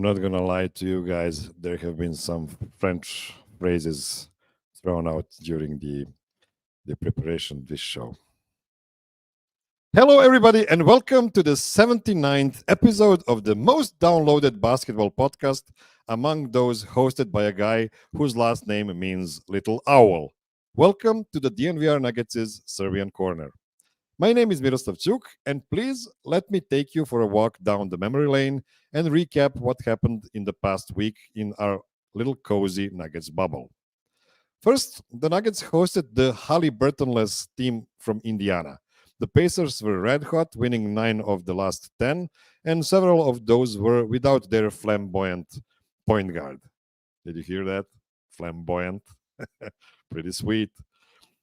not gonna lie to you guys. There have been some French phrases thrown out during the preparation of this show. Hello, everybody, and welcome to the 79th episode of the most downloaded basketball podcast among those hosted by a guy whose last name means little owl. Welcome to the DNVR Nuggets' Serbian Corner. My name is Miroslav, and please let me take you for a walk down the memory lane and recap what happened in the past week in our little cozy Nuggets bubble. First, the Nuggets hosted the Halliburtonless team from Indiana. The Pacers were red hot, winning 9 of the last 10, and several of those were without their flamboyant point guard. Did you hear that? Flamboyant. Pretty sweet.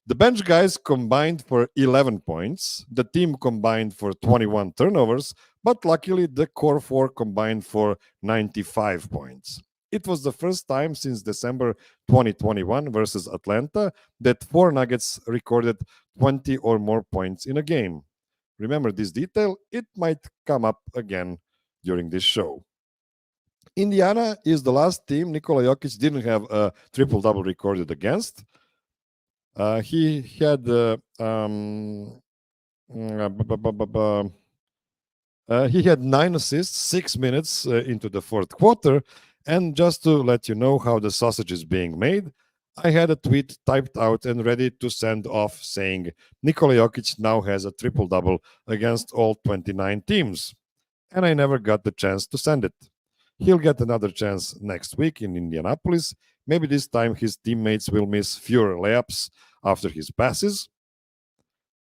The bench guys combined for 11 points. The team combined for 21 turnovers, but luckily the core four combined for 95 points. It was the first time since December 2021 versus Atlanta that four Nuggets recorded 20 or more points in a game. Remember this detail? It might come up again during this show. Indiana is the last team Nikola Jokic didn't have a triple-double recorded against. He had he had 9 assists, 6 minutes into the fourth quarter. And just to let you know how the sausage is being made, I had a tweet typed out and ready to send off saying Nikola Jokic now has a triple-double against all 29 teams. And I never got the chance to send it. He'll get another chance next week in Indianapolis. Maybe this time his teammates will miss fewer layups after his passes.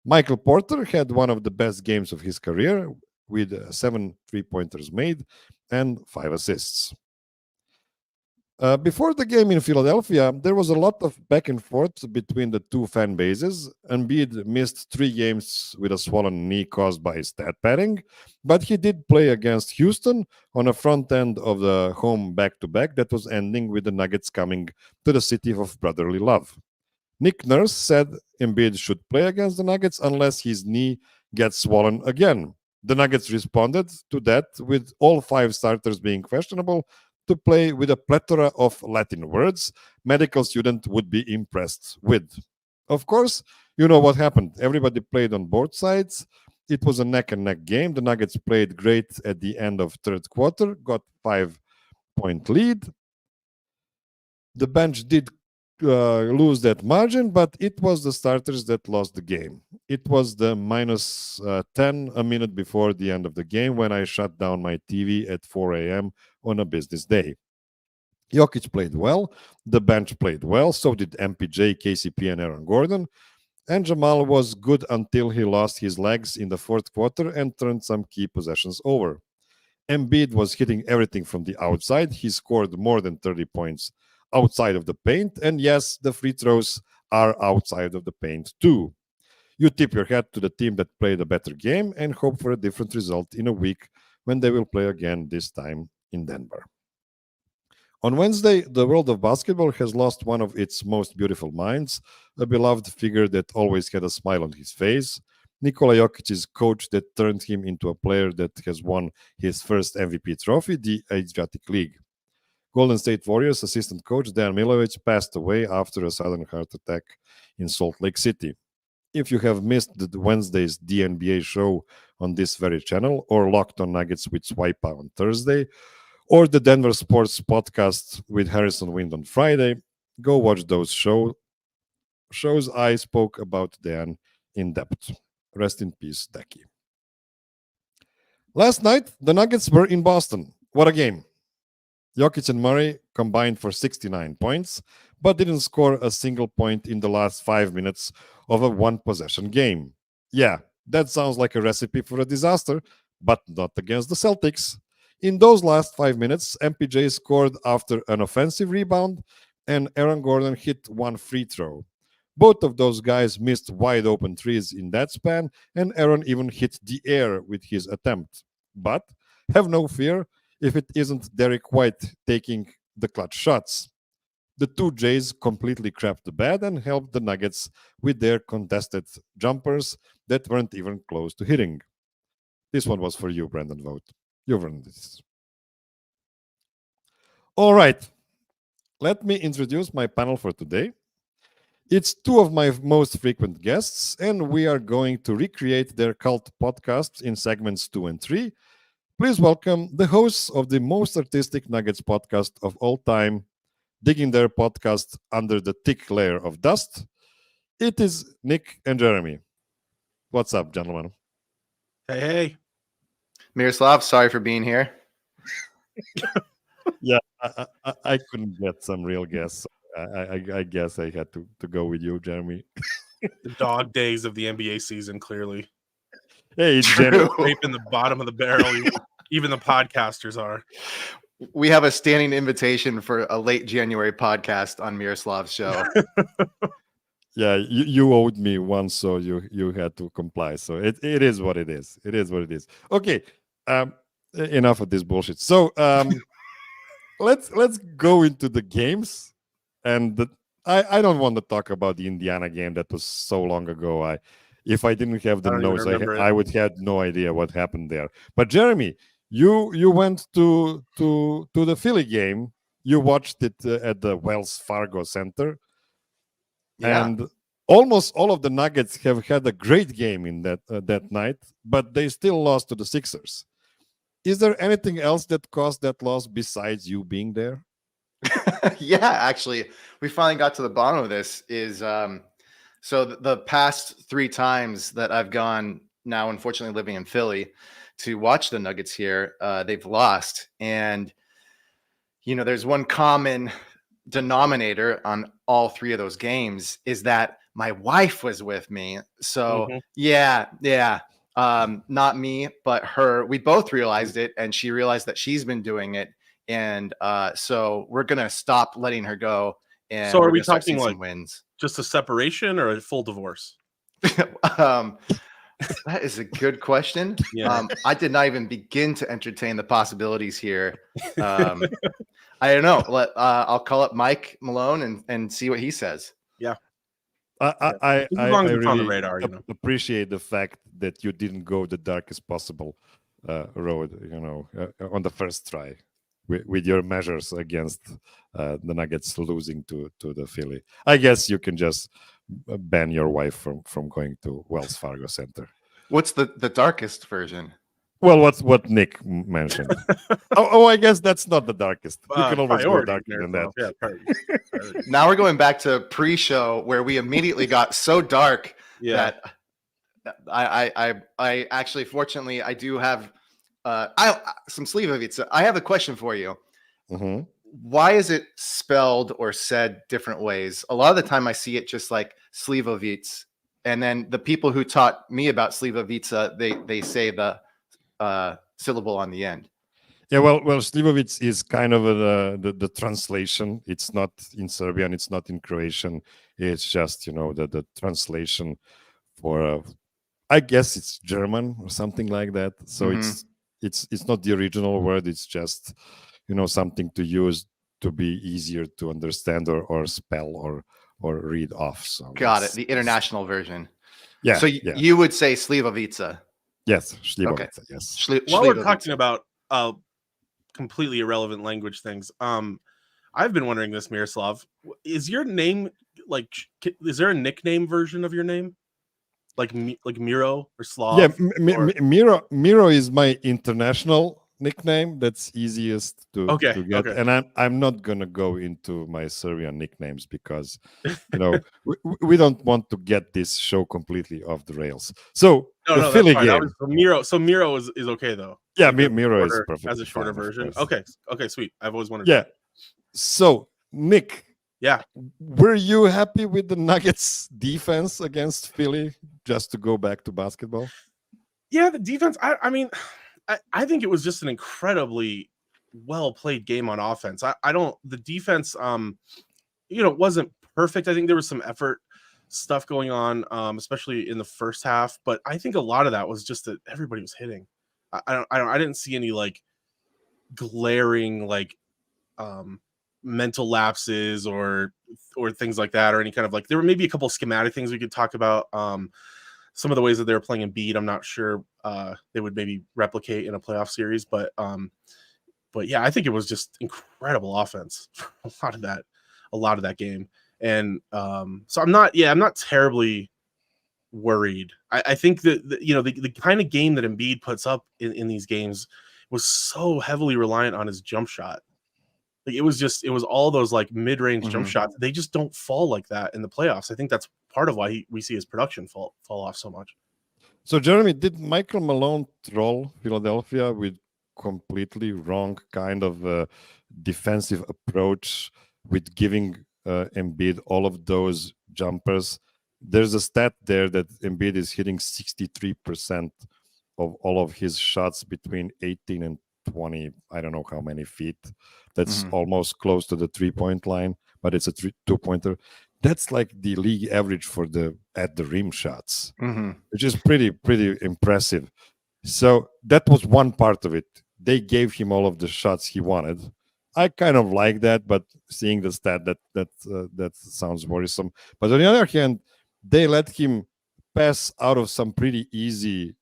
Michael Porter had one of the best games of his career with 7 3-pointers made and 5 assists. Before the game in Philadelphia, there was a lot of back and forth between the two fan bases. Embiid missed 3 games with a swollen knee caused by stat padding, but he did play against Houston on a front end of the home back-to-back that was ending with the Nuggets coming to the city of brotherly love. Nick Nurse said Embiid should play against the Nuggets unless his knee gets swollen again. The Nuggets responded to that with all 5 starters being questionable to play with a plethora of Latin words medical student would be impressed with. Of course, you know what happened. Everybody played on both sides. It was a neck-and-neck game. The Nuggets played great at the end of third quarter, got 5-point lead. The bench did lose that margin, but it was the starters that lost the game. It was the minus 10 a minute before the end of the game when I shut down my TV at 4 a.m. on a business day. Jokic played well, the bench played well, so did MPJ, KCP, and Aaron Gordon. And Jamal was good until he lost his legs in the fourth quarter and turned some key possessions over. Embiid was hitting everything from the outside. He scored more than 30 points outside of the paint. And yes, the free throws are outside of the paint too. You tip your hat to the team that played a better game and hope for a different result in a week when they will play again, this time in Denver. On Wednesday, the world of basketball has lost one of its most beautiful minds, a beloved figure that always had a smile on his face. Nikola Jokic's coach that turned him into a player that has won his first MVP trophy, the Adriatic League. Golden State Warriors assistant coach Dejan Milojevic passed away after a sudden heart attack in Salt Lake City. If you have missed the Wednesday's DNBA show on this very channel, or Locked on Nuggets with Swipa on Thursday, or the Denver Sports Podcast with Harrison Wind on Friday, go watch those shows. I spoke about Dan in depth. Rest in peace, Decky. Last night, the Nuggets were in Boston. What a game. Jokic and Murray combined for 69 points, but didn't score a single point in the last 5 minutes of a one-possession game. Yeah, that sounds like a recipe for a disaster, but not against the Celtics. In those last 5 minutes, MPJ scored after an offensive rebound, and Aaron Gordon hit one free throw. Both of those guys missed wide-open threes in that span, and Aaron even hit the air with his attempt. But have no fear if it isn't Derek White taking the clutch shots. The two Jays completely crapped the bed and helped the Nuggets with their contested jumpers that weren't even close to hitting. This one was for you, Brandon Vogt. You've earned this. All right. Let me introduce my panel for today. It's two of my most frequent guests, and we are going to recreate their cult podcasts in segments 2 and 3. Please welcome the hosts of the most artistic Nuggets podcast of all time, digging their podcast under the thick layer of dust. It is Nick and Jeremy. What's up, gentlemen? Hey. Miroslav, sorry for being here. Yeah, I couldn't get some real guests. I guess I had to go with you, Jeremy. The dog days of the NBA season, clearly. Hey, Jeremy. Scraping the bottom of the barrel, even the podcasters are. We have a standing invitation for a late January podcast on Miroslav's show. Yeah, you owed me one, so you had to comply. So it is what it is. It is what it is. Okay, enough of this bullshit. So let's go into the games. And I don't want to talk about the Indiana game that was so long ago. If I didn't have the notes, I would have no idea what happened there. But Jeremy, you went to the Philly game. You watched it at the Wells Fargo Center. Yeah. And almost all of the Nuggets have had a great game in that night, but they still lost to the Sixers. Is there anything else that caused that loss besides you being there? Yeah, actually, we finally got to the bottom of this. So the past 3 times that I've gone now, unfortunately living in Philly, to watch the Nuggets here, they've lost. And, there's one common denominator on all 3 of those games is that my wife was with me. So yeah. Not me, but her. We both realized it, and she realized that she's been doing it. And so we're going to stop letting her go. And so are we talking like wins? Just a separation or a full divorce? That is a good question. Yeah. I did not even begin to entertain the possibilities here. I don't know. I'll call up Mike Malone and see what he says. Yeah. I really on the radar, appreciate the fact that you didn't go the darkest possible road, on the first try with your measures against the Nuggets losing to the Philly. I guess you can just ban your wife from going to Wells Fargo Center. What's the darkest version? Well, what Nick mentioned. I guess that's not the darkest. You can always go darker than that. Yeah, now we're going back to pre-show where we immediately got so dark that I actually, fortunately, I do have some Slivovica. I have a question for you. Mm-hmm. Why is it spelled or said different ways? A lot of the time I see it just like Slivovic, and then the people who taught me about Slivovica, they say the syllable on the end. Yeah, well, Slivovic is kind of the translation. It's not in Serbian, it's not in Croatian. It's just the translation for I guess it's German or something like that. So it's not the original word. It's just something to use to be easier to understand or spell or read off. So got it. The international version. Yeah. So you would say Slivovica. Yes, Slivovica. Okay. Yes. While we're talking about completely irrelevant language things, I've been wondering this, Miroslav. Is your name is there a nickname version of your name? Like Miro or Slav? Yeah, Miro is my international nickname. That's easiest to get. Okay. And I'm not gonna go into my Serbian nicknames because we don't want to get this show completely off the rails. So the Philly game. Miro is okay though. Yeah, Miro is perfect as a shorter version. Okay, sweet. I've always wondered. Yeah. So Nick. Yeah. Were you happy with the Nuggets defense against Philly, just to go back to basketball? Yeah, the defense, I mean, I think it was just an incredibly well-played game on offense. The defense, wasn't perfect. I think there was some effort stuff going on, especially in the first half, but I think a lot of that was just that everybody was hitting. I didn't see any glaring mental lapses or things like that, or any kind of there were maybe a couple of schematic things we could talk about. Some of the ways that they were playing Embiid, I'm not sure they would maybe replicate in a playoff series, but But yeah, I think it was just incredible offense for a lot of that game. And so I'm not terribly worried. I think that the kind of game that Embiid puts up in these games was so heavily reliant on his jump shot. Like it was all those like mid-range jump shots. They just don't fall like that in the playoffs. I think that's part of why we see his production fall off so much. So, Jeremy, did Michael Malone troll Philadelphia with completely wrong kind of defensive approach with giving Embiid all of those jumpers? There's a stat there that Embiid is hitting 63% of all of his shots between 18 and 20, I don't know how many feet. That's almost close to the 3-point line, but it's a 2-pointer. That's like the league average for the at the rim shots, which is pretty impressive. So that was one part of it. They gave him all of the shots he wanted. I kind of like that, but seeing the stat that sounds worrisome. But on the other hand, they let him pass out of some pretty easy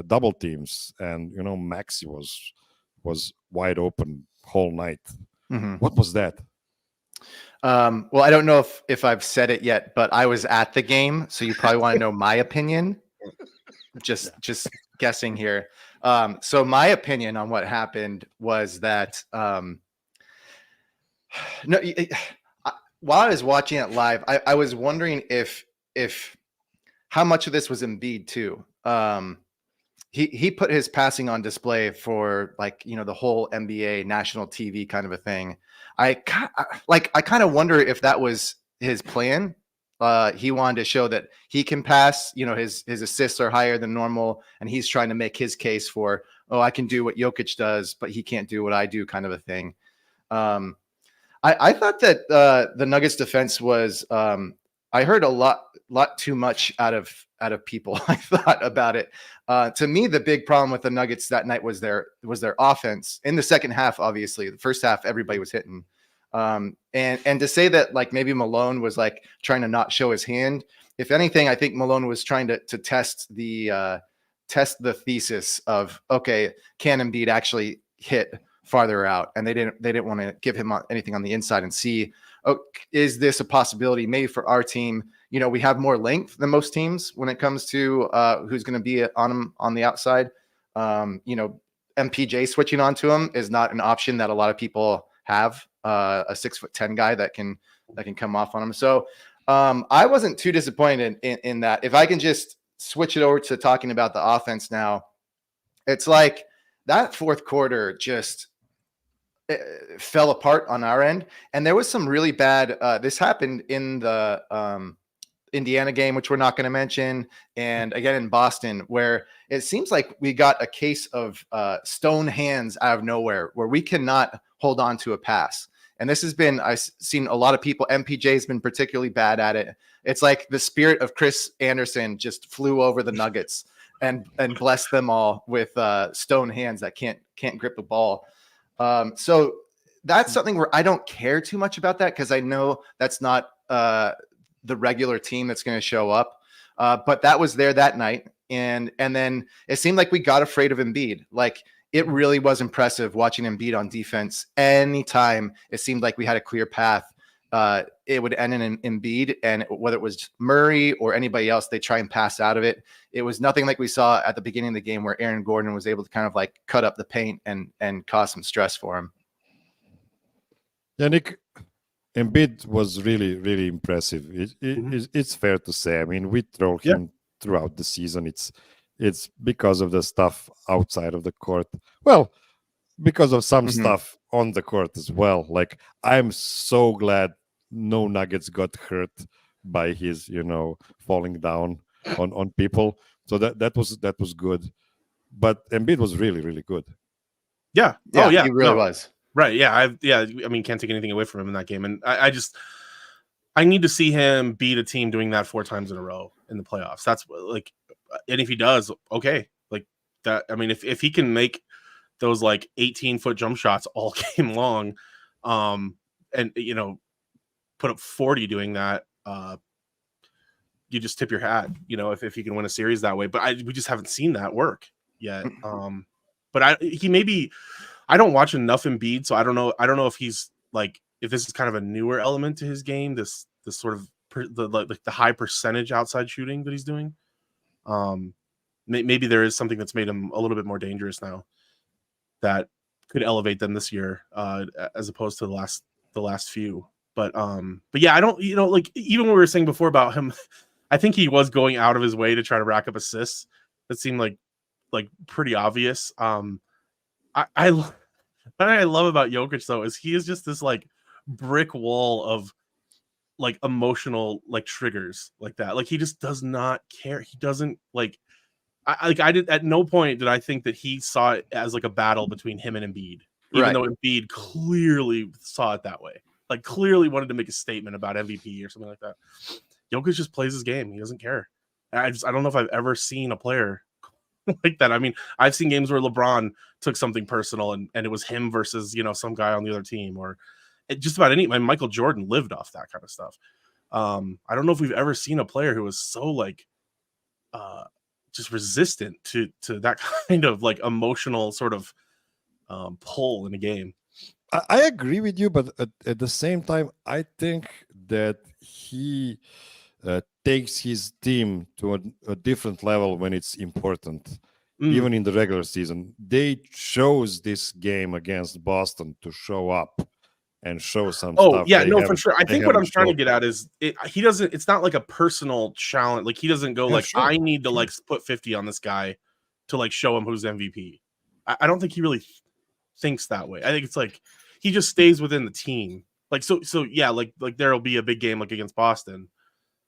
double teams, and Maxi was wide open whole night. What was that? Well, I don't know if I've said it yet, but I was at the game, so you probably want to know my opinion. Just guessing here. So my opinion on what happened was that no, while I was watching it live, I was wondering if how much of this was Embiid too. He put his passing on display for the whole NBA national TV kind of a thing. I kind of wonder if that was his plan. He wanted to show that he can pass. His assists are higher than normal, and he's trying to make his case for, I can do what Jokic does, but he can't do what I do, kind of a thing. I thought that the Nuggets defense was. I heard a lot too much out of people. I thought about it. To me, the big problem with the Nuggets that night was their offense. In the second half, obviously, the first half everybody was hitting. And to say that maybe Malone was trying to not show his hand. If anything, I think Malone was trying to test the thesis of, okay, can Embiid actually hit farther out? And they didn't want to give him anything on the inside and see, is this a possibility maybe for our team? We have more length than most teams when it comes to who's going to be on the outside. MPJ switching onto him is not an option that a lot of people have. A 6'10" guy that can come off on him. So I wasn't too disappointed in that. If I can just switch it over to talking about the offense now, it's like that fourth quarter just fell apart on our end. And there was some really bad, this happened in the Indiana game, which we're not going to mention, and again in Boston, where it seems like we got a case of stone hands out of nowhere, where we cannot hold on to a pass. And this has been, I've seen a lot of people, MPJ has been particularly bad at it. It's like the spirit of Chris Anderson just flew over the Nuggets and blessed them all with stone hands that can't grip the ball. So that's something where I don't care too much about that, because I know that's not the regular team that's going to show up. But that was there that night. And then it seemed like we got afraid of Embiid. It really was impressive watching Embiid on defense. Anytime it seemed like we had a clear path, it would end in Embiid, and whether it was Murray or anybody else, they try and pass out of it. It was nothing like we saw at the beginning of the game, where Aaron Gordon was able to kind of cut up the paint and cause some stress for him. Yeah, Nick, Embiid was really, really impressive. It's fair to say. I mean, we troll him throughout the season. It's because of the stuff outside of the court. Well, because of some stuff on the court as well. I'm so glad no Nuggets got hurt by his, falling down on people. So that was good. But Embiid was really, really good. Yeah. He really was. Right. Yeah. I mean, can't take anything away from him in that game. And I need to see him beat a team doing that 4 times in a row in the playoffs. That's and if he does, okay. That, I mean, if he can make those 18-foot jump shots all game long, and put up 40 doing that, you just tip your hat, if he can win a series that way. But we just haven't seen that work yet. But he maybe I don't watch enough Embiid, so I don't know. I don't know if he's like if this is kind of a newer element to his game. This sort of the high percentage outside shooting that he's doing. Maybe there is something that's made him a little bit more dangerous now that could elevate them this year, as opposed to the last few. But yeah, I don't, like even when we were saying before about him, I think he was going out of his way to try to rack up assists. That seemed like pretty obvious. What I love about Jokic though is he is just this like brick wall of like emotional like triggers like that. Like he just does not care. He doesn't like. I did at no point did I think that he saw it as like a battle between him and Embiid, even though Embiid clearly saw it that way. Like clearly wanted to make a statement about MVP or something like that. Jokic just plays his game. He doesn't care. I don't know if I've ever seen a player like that. I mean, I've seen games where LeBron took something personal and it was him versus, some guy on the other team, or just about any. Michael Jordan lived off that kind of stuff. I don't know if we've ever seen a player who was so like just resistant to that kind of like emotional sort of pull in a game. I agree with you, but at the same time, I think that he takes his team to a different level when it's important. Even in the regular season, they chose this game against Boston to show up and show some stuff. Oh yeah, no, for sure. I think what I'm trying to get at is he doesn't. It's not like a personal challenge. Like he doesn't go I need to like put 50 on this guy to like show him who's MVP. I don't think he really thinks that way. I think it's like he just stays within the team. Like so yeah. Like there'll be a big game like against Boston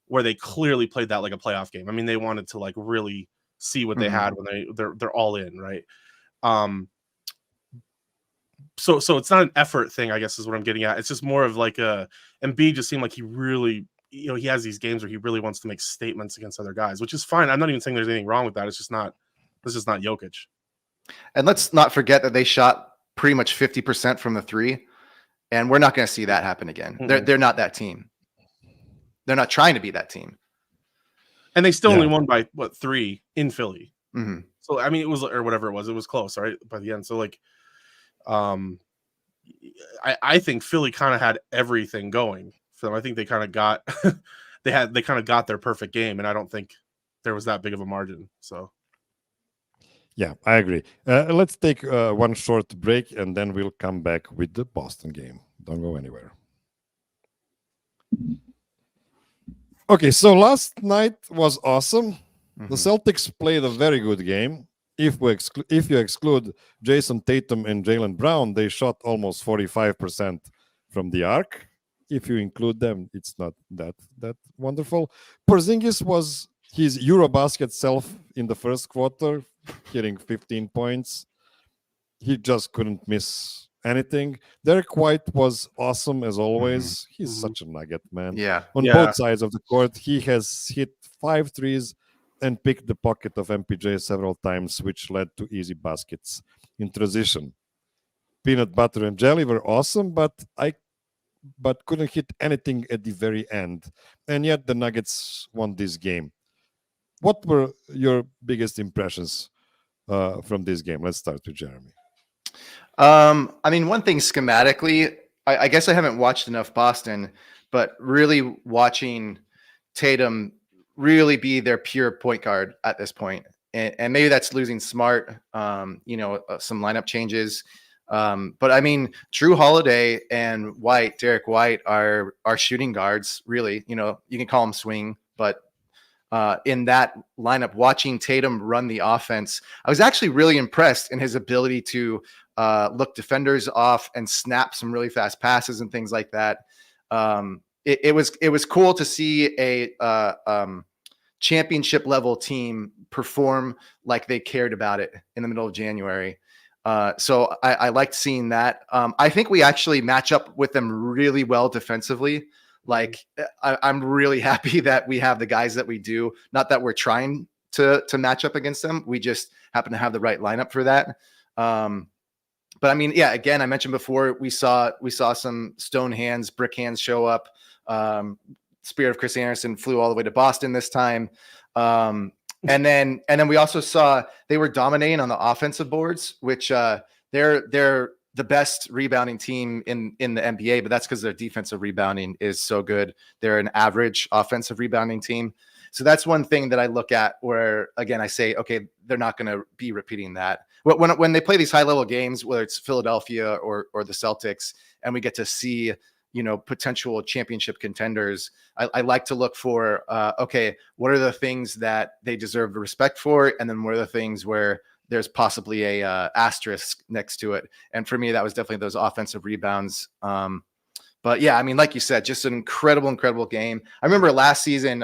where they clearly played that like a playoff game. I mean, they wanted to like really see what they had when they're all in, right? So it's not an effort thing, I guess is what I'm getting at. It's just more of like Embiid just seemed like he really, he has these games where he really wants to make statements against other guys, which is fine. I'm not even saying there's anything wrong with that. It's just not Jokic. And let's not forget that they shot pretty much 50% from the three, and we're not going to see that happen again. They're not that team. They're not trying to be that team. And they still only won by 3 in Philly. Mm-hmm. So I mean, it was, or whatever it was close, right? By the end. So like, I think Philly kind of had everything going for them. I think they kind of got they kind of got their perfect game, and I don't think there was that big of a margin. So yeah, I agree. Let's take one short break, and then we'll come back with the Boston game. Don't go anywhere. Okay, so last night was awesome. The Celtics played a very good game. If you exclude Jason Tatum and Jaylen Brown, they shot almost 45% from the arc. If you include them, it's not that wonderful. Porzingis was his Eurobasket self in the first quarter, hitting 15 points. He just couldn't miss anything. Derek White was awesome as always. He's such a nugget, man. Yeah. On both sides of the court, he has hit 5 threes and picked the pocket of MPJ several times, which led to easy baskets in transition. Peanut butter and jelly were awesome, but couldn't hit anything at the very end. And yet the Nuggets won this game. What were your biggest impressions from this game? Let's start with Jeremy. I mean, one thing schematically, I guess I haven't watched enough Boston, but really watching Tatum really be their pure point guard at this point. And maybe that's losing Smart, some lineup changes. But I mean, Drew Holiday and Derek White are shooting guards, really. You can call them swing, but in that lineup, watching Tatum run the offense, I was actually really impressed in his ability to look defenders off and snap some really fast passes and things like that. It was cool to see a championship level team perform like they cared about it in the middle of January. So I liked seeing that. I think we actually match up with them really well defensively. Like I'm really happy that we have the guys that we do. Not that we're trying to match up against them. We just happen to have the right lineup for that. But I mean, yeah, again, I mentioned before, we saw some stone hands, brick hands show up. Spirit of Chris Anderson flew all the way to Boston this time. And then we also saw they were dominating on the offensive boards, which they're the best rebounding team in the NBA, but that's because their defensive rebounding is so good. They're an average offensive rebounding team. So that's one thing that I look at where, again, I say, okay, they're not going to be repeating that. When they play these high level games, whether it's Philadelphia or the Celtics, and we get to see, potential championship contenders, I like to look for, okay, what are the things that they deserve respect for? And then what are the things where there's possibly a asterisk next to it. And for me, that was definitely those offensive rebounds. But yeah, I mean, like you said, just an incredible game. I remember last season,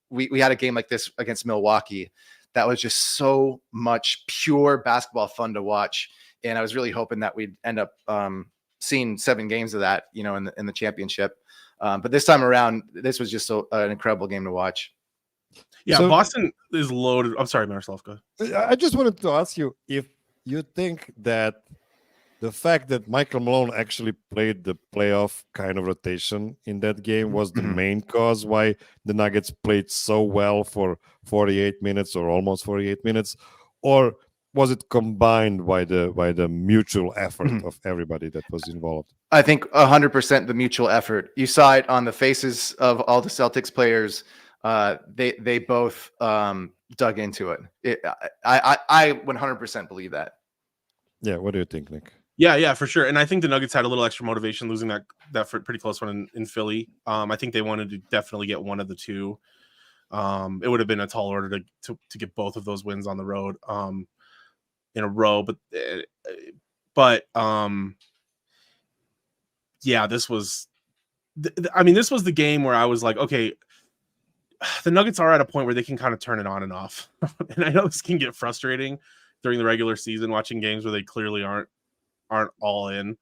we had a game like this against Milwaukee that was just so much pure basketball fun to watch. And I was really hoping that we'd end up seeing 7 games of that, in the championship. But this time around, this was just an incredible game to watch. Yeah, So- Boston is loaded. I'm sorry, Miroslav, go ahead. I just wanted to ask you if you think that the fact that Michael Malone actually played the playoff kind of rotation in that game was the main cause why the Nuggets played so well for 48 minutes or almost 48 minutes, or was it combined by the mutual effort of everybody that was involved? I think 100% the mutual effort. You saw it on the faces of all the Celtics players. They both dug into it. I 100% believe that. Yeah, what do you think, Nick? Yeah, for sure. And I think the Nuggets had a little extra motivation losing that pretty close one in Philly. I think they wanted to definitely get one of the two. It would have been a tall order to get both of those wins on the road in a row. But yeah, this was the game where I was like, okay, the Nuggets are at a point where they can kind of turn it on and off. And I know this can get frustrating during the regular season, watching games where they clearly aren't all in,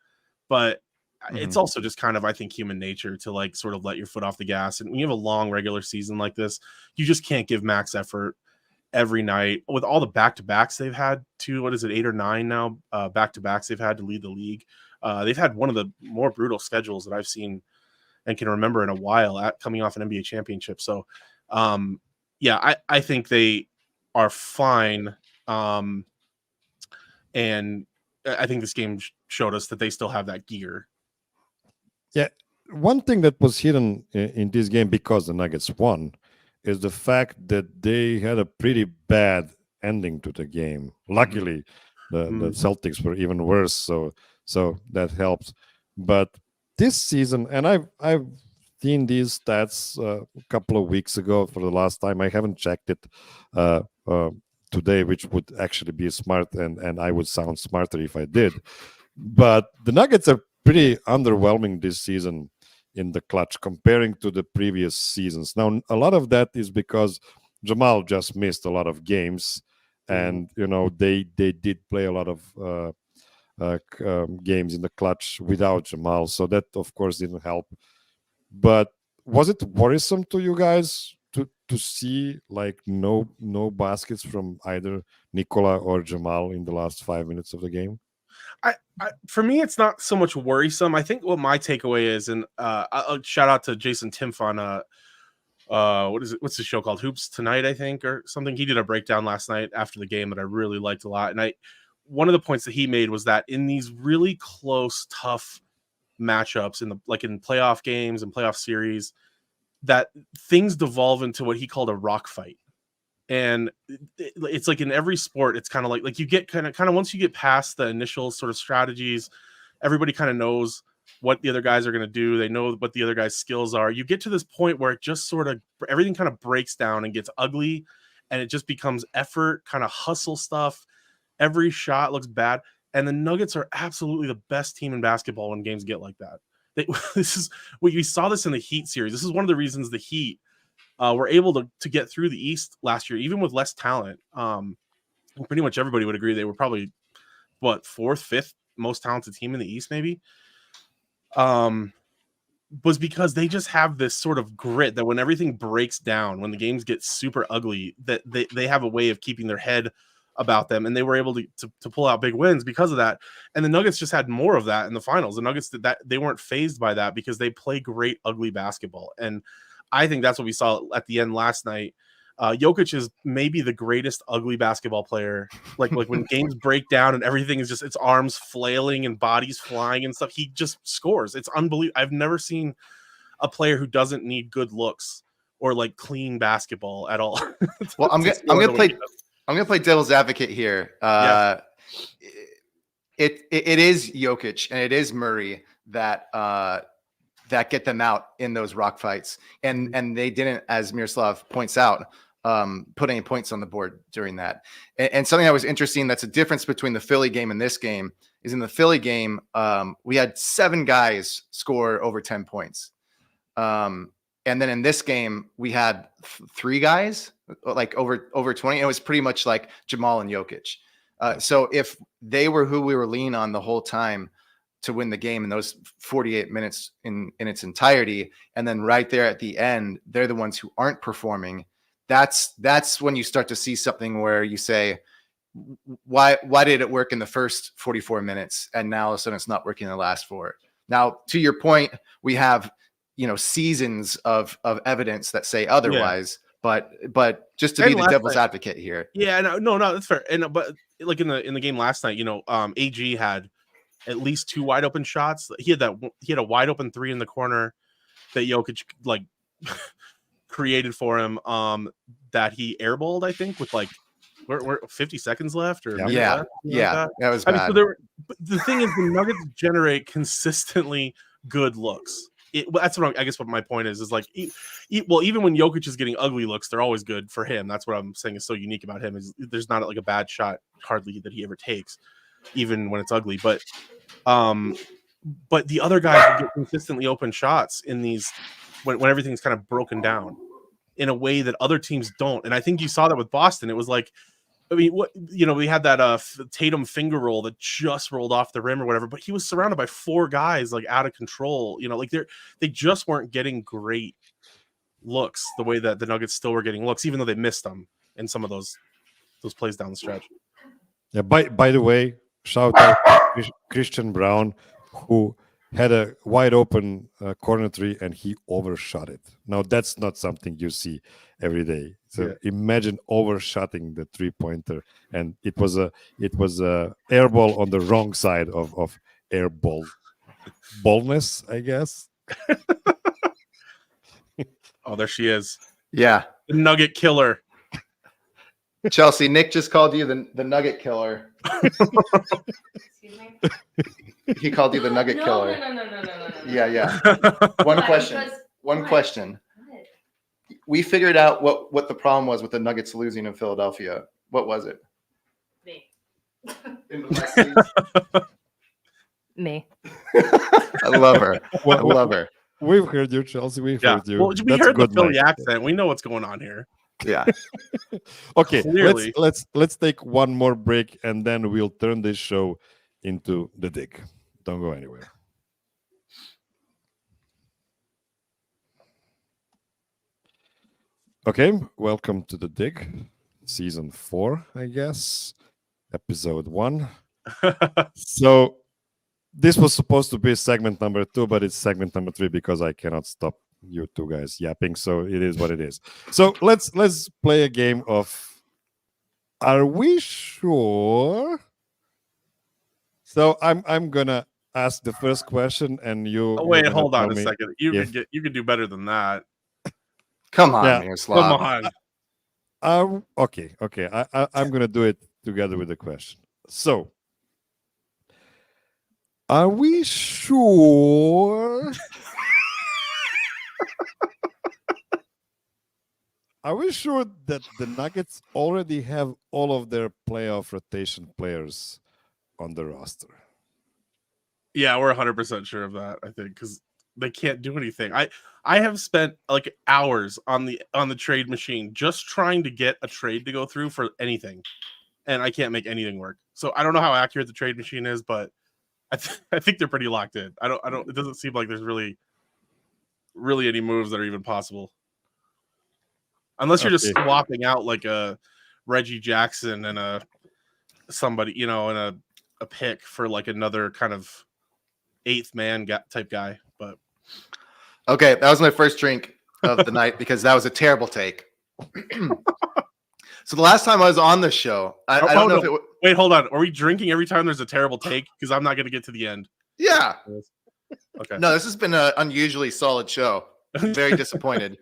but it's also just kind of, I think, human nature to like sort of let your foot off the gas. And when you have a long regular season like this, you just can't give max effort every night with all the back-to-backs they've had to, 8 or 9 now, back-to-backs they've had to lead the league. They've had one of the more brutal schedules that I've seen and can remember in a while coming off an NBA championship. So yeah, I think they are fine. And I think this game showed us that they still have that gear. Yeah, one thing that was hidden in this game because the Nuggets won is the fact that they had a pretty bad ending to the game. Luckily, the Celtics were even worse, so that helped. But this season, and I've seen these stats a couple of weeks ago for the last time. I haven't checked it today, which would actually be smart, and I would sound smarter if I did. But the Nuggets are pretty underwhelming this season in the clutch comparing to the previous seasons. Now, a lot of that is because Jamal just missed a lot of games, and they did play a lot of games in the clutch without Jamal, so that of course didn't help. But was it worrisome to you guys to see like no baskets from either Nikola or Jamal in the last 5 minutes of the game? For me, it's not so much worrisome. I think what my takeaway is, and I'll shout out to Jason Timpf on what's the show called, Hoops Tonight, I think, or something. He did a breakdown last night after the game that I really liked a lot. And one of the points that he made was that in these really close, tough matchups in playoff games and playoff series, that things devolve into what he called a rock fight. And it's like in every sport, it's kind of like you get kind of once you get past the initial sort of strategies, everybody kind of knows what the other guys are going to do. They know what the other guy's skills are. You get to this point where it just sort of everything kind of breaks down and gets ugly, and it just becomes effort, kind of hustle stuff. Every shot looks bad, and the Nuggets are absolutely the best team in basketball when games get like that. This is what you saw this in the Heat series. This is one of the reasons the Heat were able to get through the East last year, even with less talent. Pretty much everybody would agree they were probably fourth, fifth most talented team in the East, maybe. Was because they just have this sort of grit that when everything breaks down, when the games get super ugly, that they have a way of keeping their head about them, and they were able to pull out big wins because of that. And the Nuggets just had more of that in the finals. The Nuggets did that. They weren't fazed by that because they play great ugly basketball, and I think that's what we saw at the end last night. Jokic is maybe the greatest ugly basketball player. Like when games break down and everything is just its arms flailing and bodies flying and stuff, he just scores. It's unbelievable. I've never seen a player who doesn't need good looks or like clean basketball at all. Well, I'm gonna play devil's advocate here. It is Jokic and it is Murray that get them out in those rock fights, and they didn't, as Miroslav points out, put any points on the board during that. And something that was interesting, that's a difference between the Philly game and this game, is in the Philly game, we had 7 guys score over 10 points. And then in this game, we had 3 guys like over 20. It was pretty much like Jamal and Jokic. So if they were who we were leaning on the whole time to win the game in those 48 minutes in its entirety, and then right there at the end, they're the ones who aren't performing, that's when you start to see something where you say, why did it work in the first 44 minutes and now all of a sudden it's not working in the last 4? Now, to your point, we have seasons of evidence that say otherwise. But just to be the devil's advocate here. Yeah, no, that's fair. And but like in the game last night, AG had at least 2 wide open shots. He had a wide open 3 in the corner that Jokic like created for him that he airballed, I think, with like we're 50 seconds left or yeah, that was bad. But the thing is, the Nuggets generate consistently good looks. That's what I guess what my point is like, well, even when Jokic is getting ugly looks, they're always good for him. That's what I'm saying is so unique about him, is there's not like a bad shot hardly that he ever takes, even when it's ugly. But the other guys get consistently open shots in these when everything's kind of broken down in a way that other teams don't. And I think you saw that with Boston. It was like, I mean, we had that Tatum finger roll that just rolled off the rim or whatever, but he was surrounded by 4 guys like out of control. Like they just weren't getting great looks the way that the Nuggets still were getting looks, even though they missed them in some of those plays down the stretch. Yeah. By the way, shout out to Christian Brown, who had a wide open corner 3 and he overshot it. Now that's not something you see every day. So imagine overshotting the 3-pointer, and it was a air ball on the wrong side of air ballness, I guess. Oh, there she is. Yeah, the Nugget killer. Chelsea, Nick just called you the Nugget killer. Excuse me? He called you the Nugget killer. No. Yeah. One question. We figured out what the problem was with the Nuggets losing in Philadelphia. What was it? Me. In the Me. I love her. I love her. We've heard you, Chelsea. We've heard you. Well, we heard the Philly accent. We know what's going on here. Yeah. Okay. Clearly. Let's take one more break and then we'll turn this show into the dig. Don't go anywhere. Okay, welcome to the dig, season 4, I guess, episode 1. So this was supposed to be segment number 2, but it's segment number 3 because I cannot stop you 2 guys yapping. So it is what it is. So let's play a game of Are We Sure? So I'm gonna ask the first question, and you. Oh, wait, hold on a second. You could do better than that. Come on, Miroslav. Come on. Okay. I'm gonna do it together with the question. So, are we sure? Are we sure that the Nuggets already have all of their playoff rotation players on the roster? Yeah, we're 100% sure of that, I think, because they can't do anything. I have spent like hours on the trade machine just trying to get a trade to go through for anything, and I can't make anything work. So I don't know how accurate the trade machine is, but I think they're pretty locked in. I don't. It doesn't seem like there's really any moves that are even possible, unless you're just swapping out like a Reggie Jackson and a somebody, and a pick for like another kind of 8th man type guy. But okay, that was my first drink of the night because that was a terrible take. So the last time I was on the show, I don't know if it was. Wait, hold on. Are we drinking every time there's a terrible take? Because I'm not going to get to the end. Yeah. Okay. No, this has been an unusually solid show. I'm very disappointed.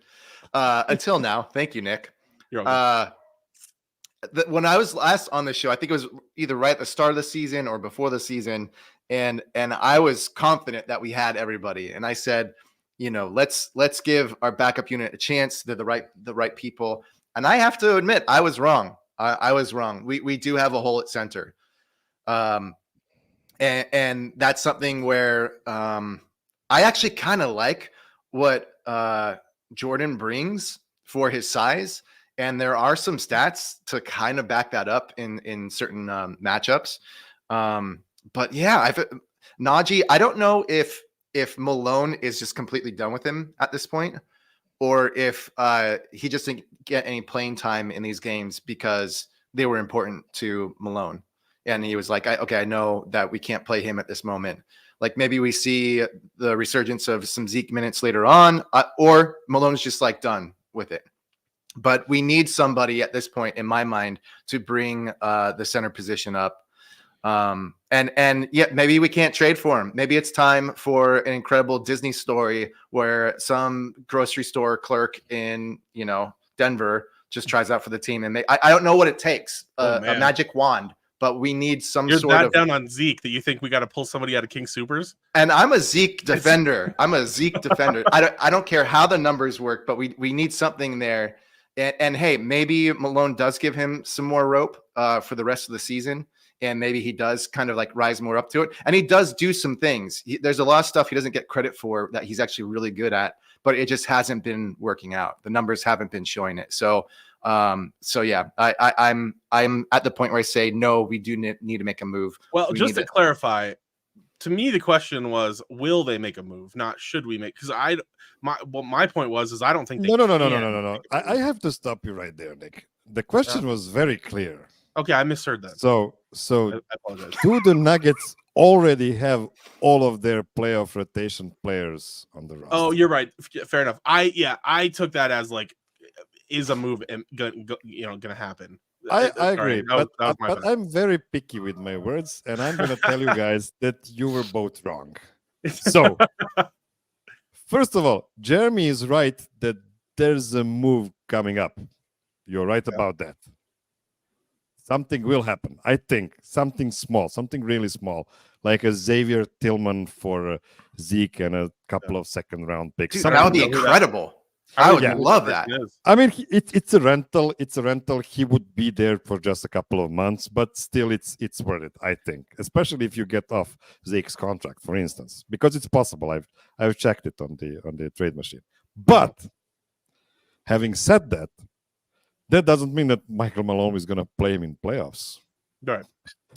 Until now. Thank you, Nick. You're welcome. When I was last on the show, I think it was either right at the start of the season or before the season, and I was confident that we had everybody. And I said, let's give our backup unit a chance. They're the right people. And I have to admit, I was wrong. I was wrong. We do have a hole at center. And that's something where I actually kind of like what Jordan brings for his size. And there are some stats to kind of back that up in certain matchups. But yeah, Najee, I don't know if Malone is just completely done with him at this point, or if he just didn't get any playing time in these games because they were important to Malone. And he was like, I know that we can't play him at this moment. Like maybe we see the resurgence of some Zeke minutes later on, or Malone's just like done with it. But we need somebody at this point, in my mind, to bring the center position up. And yeah, maybe we can't trade for him. Maybe it's time for an incredible Disney story where some grocery store clerk in, Denver just tries out for the team. And I don't know what it takes, a magic wand, but we need some You're sort that of down on Zeke that you think we got to pull somebody out of King Supers. And I'm a Zeke defender. I don't care how the numbers work, but we need something there. And hey, maybe Malone does give him some more rope for the rest of the season. And maybe he does kind of like rise more up to it. And he does do some things. There's a lot of stuff he doesn't get credit for that he's actually really good at, but it just hasn't been working out. The numbers haven't been showing it. So yeah, I'm at the point where I say, no, we do need to make a move. Well, just to clarify, to me, the question was, will they make a move? Not should we make? Because my point was I don't think they No. I have to stop you right there, Nick. The question was very clear. Okay, I misheard that. So I apologize. do the Nuggets already have all of their playoff rotation players on the roster? Oh, you're right. Fair enough. I took that as like, is a move gonna happen? I agree, That was my but bad. I'm very picky with my words, and I'm going to tell you guys that you were both wrong. So, first of all, Jeremy is right that there's a move coming up. You're right about that. Something will happen. I think something small, something really small, like a Xavier Tillman for Zeke and a couple of second-round picks. Dude, that would be incredible. I would love that. I mean, it's a rental. It's a rental. He would be there for just a couple of months, but still, it's worth it. I think, especially if you get off Zeke's contract, for instance, because it's possible. I've checked it on the trade machine. But having said that, that doesn't mean that Michael Malone is going to play him in playoffs. Right.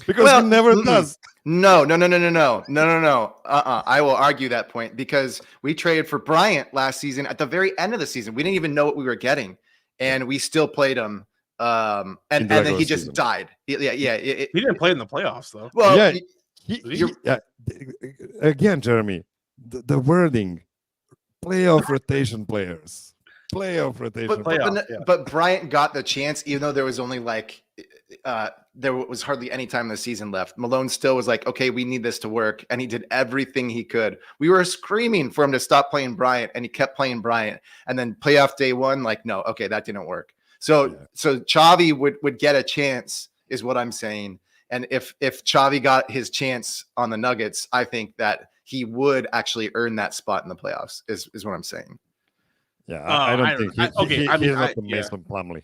Because he never does. No. I will argue that point because we traded for Bryant last season at the very end of the season. We didn't even know what we were getting, and we still played him. And then he just died. He didn't play in the playoffs though. Well, Again, Jeremy, the wording, playoff rotation players. But Bryant got the chance, even though there was only there was hardly any time in the season left. Malone still was like, okay, we need this to work. And he did everything he could. We were screaming for him to stop playing Bryant, and he kept playing Bryant. And then playoff day one, like, no, okay, that didn't work. So Xavi would get a chance, is what I'm saying. And if Xavi got his chance on the Nuggets, I think that he would actually earn that spot in the playoffs, is what I'm saying. Yeah, I don't think he's not the Mason Plumlee.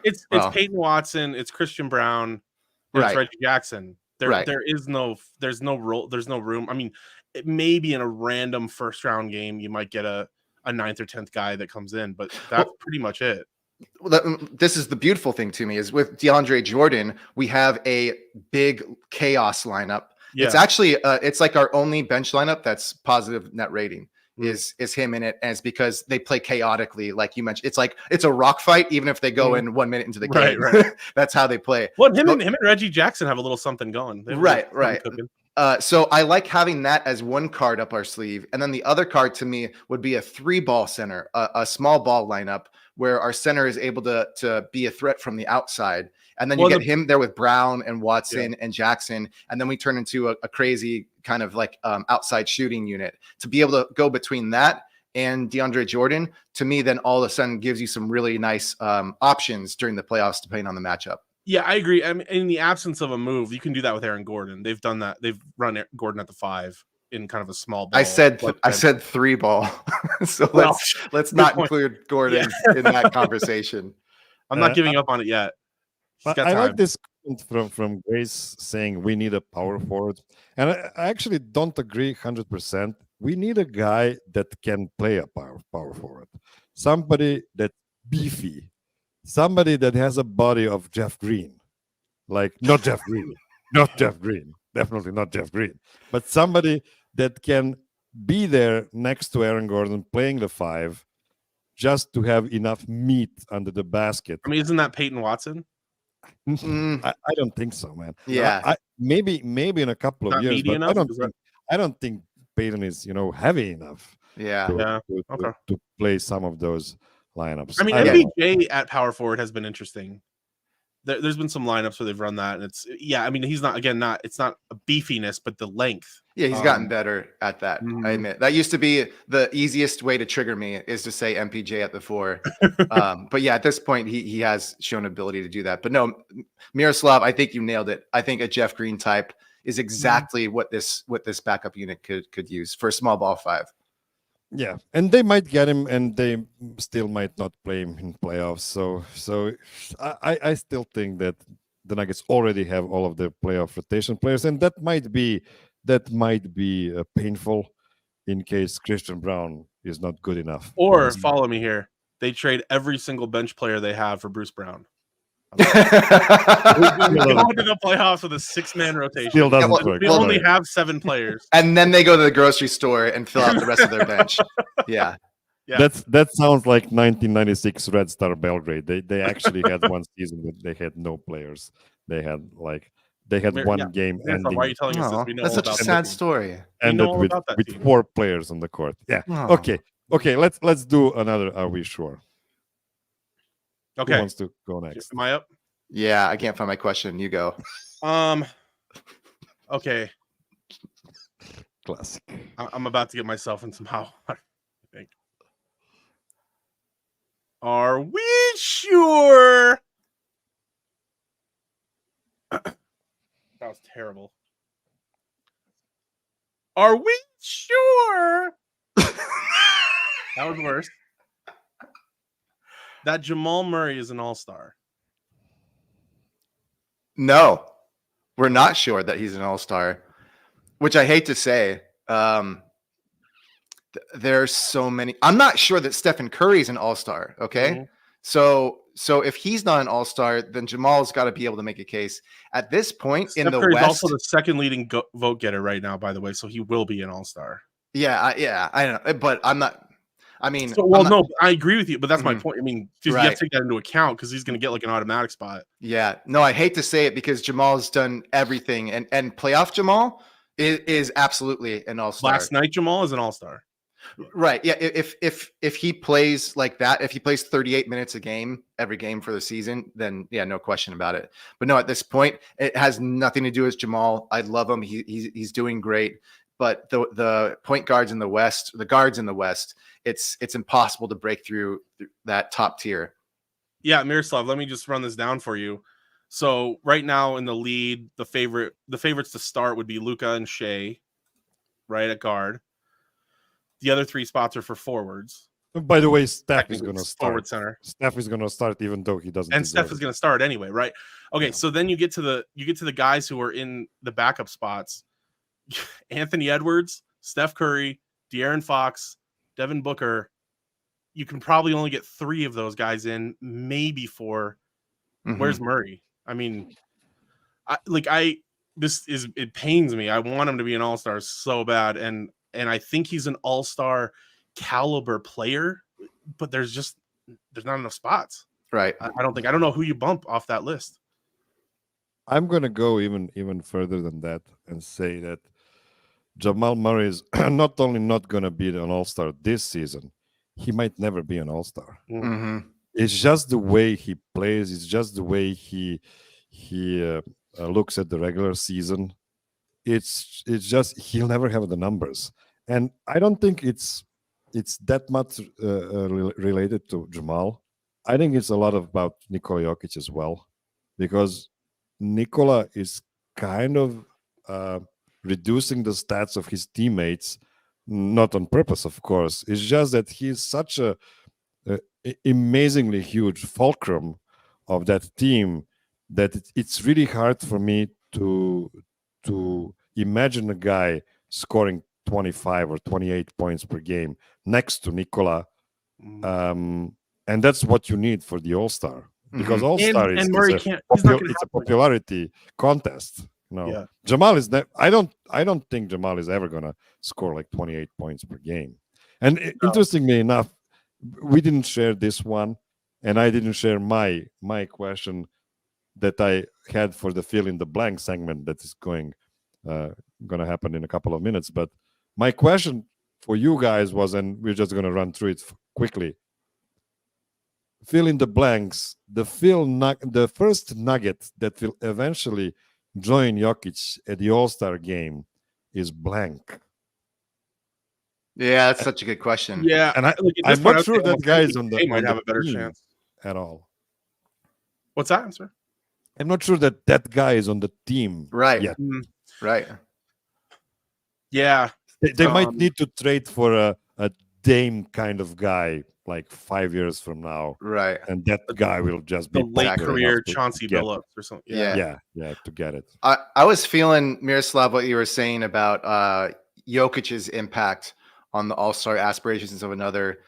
It's Peyton Watson, it's Christian Brown, it's Reggie Jackson. There's no room. I mean, maybe in a random first round game you might get a 9th or 10th guy that comes in, but that's pretty much it. Well, this is the beautiful thing to me is with DeAndre Jordan, we have a big chaos lineup. Yeah. It's actually it's like our only bench lineup that's positive net rating. Is him in it, and it's because they play chaotically, like you mentioned. It's a rock fight, even if they go in 1 minute into the game. Right. That's how they play. Well, him and Reggie Jackson have a little something going. Right. So I like having that as one card up our sleeve. And then the other card to me would be a 3-ball center, a small ball lineup where our center is able to be a threat from the outside. And then you get him there with Brown and Watson and Jackson. And then we turn into a crazy kind of like outside shooting unit to be able to go between that and DeAndre Jordan. To me, then all of a sudden gives you some really nice options during the playoffs, depending on the matchup. Yeah, I agree. I mean, in the absence of a move, you can do that with Aaron Gordon. They've done that. They've run Gordon at the 5 in kind of a small ball. I said 3-ball. So let's not include Gordon in that conversation. I'm not giving up on it yet. But I like this from Grace saying we need a power forward. And I actually don't agree 100%. We need a guy that can play a power forward. Somebody that's beefy. Somebody that has a body of Jeff Green. Like, not Jeff Green. Definitely not Jeff Green. But somebody that can be there next to Aaron Gordon playing the 5 just to have enough meat under the basket. I mean, isn't that Peyton Watson? I don't think so, man. Yeah. Maybe in a couple of years, but I don't think Peyton is, heavy enough to play some of those lineups. I mean, MPJ at power forward has been interesting. There's been some lineups where they've run that, and I mean, he's not it's not a beefiness, but the length. Yeah, he's gotten better at that. I admit that used to be the easiest way to trigger me is to say MPJ at the 4. But yeah, at this point, he has shown ability to do that. But no, Miroslav, I think you nailed it. I think a Jeff Green type is exactly what this backup unit could use for a small ball 5. Yeah, and they might get him, and they still might not play him in playoffs. So I still think that the Nuggets already have all of their playoff rotation players, and that might be painful in case Christian Brown is not good enough. Or follow me here, they trade every single bench player they have for Bruce Brown. We go to the playoffs with a 6-man rotation. Still doesn't work. We only have 7 players, and then they go to the grocery store and fill out the rest of their bench. Yeah. That sounds like 1996 Red Star Belgrade. They actually had one season where they had no players. They had one game ending. Why are you telling us this? We know that's such a sad story. Ended with 4 players on the court. Yeah. Oh. Okay. Let's do another. Are we sure? Okay. Who wants to go next? Am I up? Yeah, I can't find my question. You go. Okay. Classic. I'm about to get myself in some hot water, I think. Are we sure? That was terrible. Are we sure? That was worse. That Jamal Murray is an all-star. No, we're not sure that he's an all-star, which I hate to say. There's so many. I'm not sure that Stephen Curry is an all-star. Okay. Mm-hmm. So if he's not an all-star, then Jamal's got to be able to make a case. At this point in the Curry's West, also the second leading vote getter right now, by the way, so he will be an all-star. Yeah, I know, but I'm not. I mean, no, I agree with you, but that's my point. I mean, you have to take that into account because he's going to get like an automatic spot. Yeah, no, I hate to say it because Jamal's done everything, and playoff Jamal is absolutely an all-star. Last night, Jamal is an all-star. Right. Yeah. If he plays like that, if he plays 38 minutes a game, every game for the season, then yeah, no question about it. But no, at this point, it has nothing to do with Jamal. I love him. He's doing great. But the point guards in the West, the guards in the West, it's impossible to break through that top tier. Yeah, Miroslav, let me just run this down for you. So right now in the lead, the favorites to start would be Luka and Shea, right at guard. The other 3 spots are for forwards. By the way, Steph is going to start. Forward center. Steph is going to start even though he doesn't. And Steph is going to start anyway, right? Okay, yeah. So then you get to the guys who are in the backup spots. Anthony Edwards, Steph Curry, De'Aaron Fox, Devin Booker. You can probably only get 3 of those guys in, maybe 4. Mm-hmm. Where's Murray? I mean, it pains me. I want him to be an all-star so bad, and I think he's an all-star caliber player, but there's not enough spots. Right. I don't know who you bump off that list. I'm gonna go even further than that and say that Jamal Murray is not only not gonna be an All-Star this season, he might never be an All-Star. Hmm. It's just the way he plays. It's just the way he looks at the regular season. It's just he'll never have the numbers, and I don't think it's that much related to Jamal. I think it's a lot about Nikola Jokic as well, because Nikola is kind of reducing the stats of his teammates, not on purpose, of course. It's just that he's such a amazingly huge fulcrum of that team that it's really hard for me to imagine a guy scoring 25 or 28 points per game next to Nikola. And that's what you need for the All-Star, because All-Star And Murray is can't. He's not gonna it's a have to. popularity contest. No, Yeah. Jamal is I don't think Jamal is ever gonna score like 28 points per game. And interestingly enough, we didn't share this one, and I didn't share my question that I had for the fill in the blank segment that is going to happen in a couple of minutes. But my question for you guys was, and we're just going to run through it quickly. Fill in the blanks. The first nugget that will eventually join Jokic at the All-Star game is blank. Yeah, that's such a good question. Yeah, And at this I'm point, not I'd sure say that almost guy any is on the team might on have the a better team chance. at all. What's that? I'm sorry. I'm not sure that guy is on the team Right. yet. Right. Yeah, They might need to trade for a Dame kind of guy like 5 years from now, Right. and that guy will just be the late popular career enough to Chauncey get- Billups or something. Yeah. Yeah, to get it. I was feeling, Miroslav, what you were saying about Jokic's impact on the All-Star aspirations of another,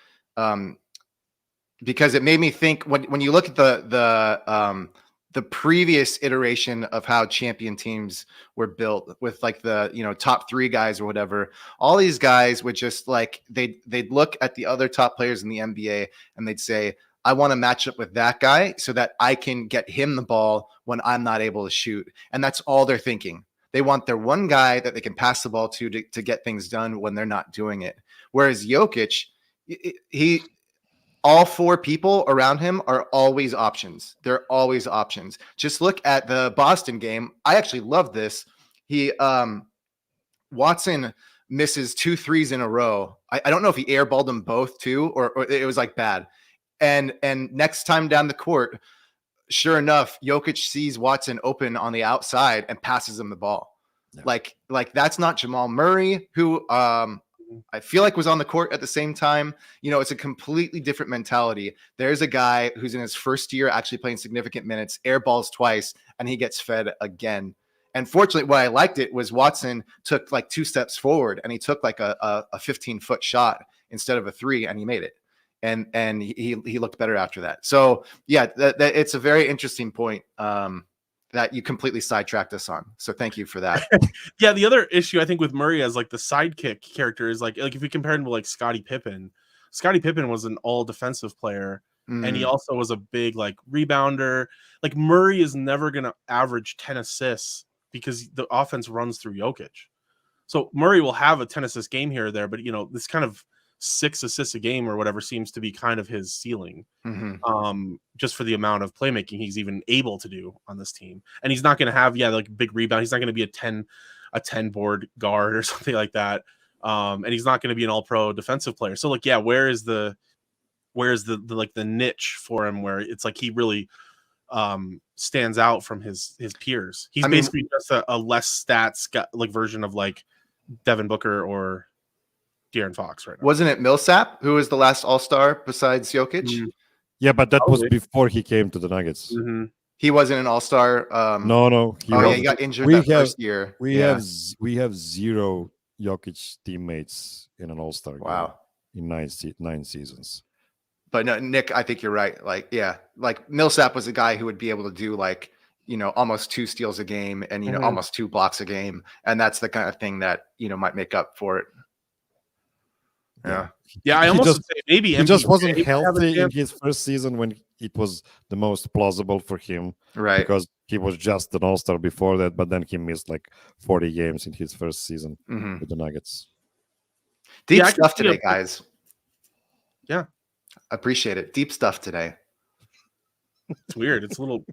because it made me think when you look at the previous iteration of how champion teams were built with like the top 3 guys or whatever, all these guys would just like they'd look at the other top players in the NBA and they'd say, I want to match up with that guy so that I can get him the ball when I'm not able to shoot. And that's all they're thinking. They want their one guy that they can pass the ball to get things done when they're not doing it. Whereas Jokic, all 4 people around him are always options. They're always options. Just look at the Boston game. I actually love this. Watson misses 2 threes in a row. I don't know if he airballed them both too, or it was like bad. And next time down the court, sure enough, Jokic sees Watson open on the outside and passes him the ball. Yeah. Like that's not Jamal Murray, who I feel like was on the court at the same time. It's a completely different mentality. There's a guy who's in his first year actually playing significant minutes, airballs twice, and he gets fed again. And fortunately, what I liked it was Watson took like 2 steps forward and he took like a 15-foot shot instead of a 3, and he made it. And he looked better after that. So yeah, that it's a very interesting point that you completely sidetracked us on. So thank you for that. Yeah, the other issue I think with Murray as like the sidekick character is like if we compare him to like Scottie Pippen was an all defensive player, and he also was a big like rebounder. Like Murray is never gonna average 10 assists because the offense runs through Jokic. So Murray will have a 10 assist game here or there, but this kind of 6 assists a game or whatever seems to be kind of his ceiling, just for the amount of playmaking he's even able to do on this team. And he's not going to have like big rebound. He's not going to be a 10 board guard or something like that. And he's not going to be an all pro defensive player. So like, yeah, where's the like the niche for him where it's like he really stands out from his peers? He's basically just a less stats like version of like Devin Booker or De'Aaron Fox right now. Wasn't it Millsap who was the last All-Star besides Jokic? Yeah, but that was before he came to the Nuggets. He wasn't an All-Star. No. He got injured first year. We have 0 Jokic teammates in an All-Star game. Wow. In 9 seasons. But no, Nick, I think you're right. Like Millsap was a guy who would be able to do like almost 2 steals a game and almost 2 blocks a game, and that's the kind of thing that might make up for it. Yeah. I almost would say maybe he just wasn't MVP healthy in his first season when it was the most plausible for him Right. because he was just an all-star before that, but then he missed like 40 games in his first season Mhm. with the Nuggets. Deep Yeah, I can stuff see today, it. guys. Yeah. Appreciate it. Deep stuff today. It's weird. It's a little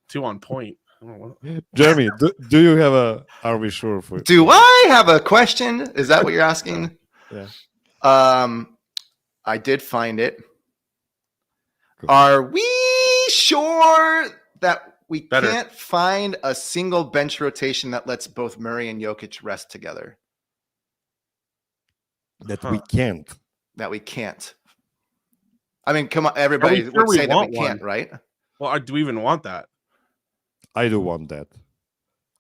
too on point. I don't know what- Jeremy, do you have a? Are we sure for? Do I have a question? Is that what you're asking? Yeah. I did find it. Cool. Are we sure that we Better. can't find a single bench rotation that lets both Murray and Jokic rest together? That we can't. That we can't. I mean, come on, everybody sure would we say that we want can't, one? right? Well, do we even want that? I do want that.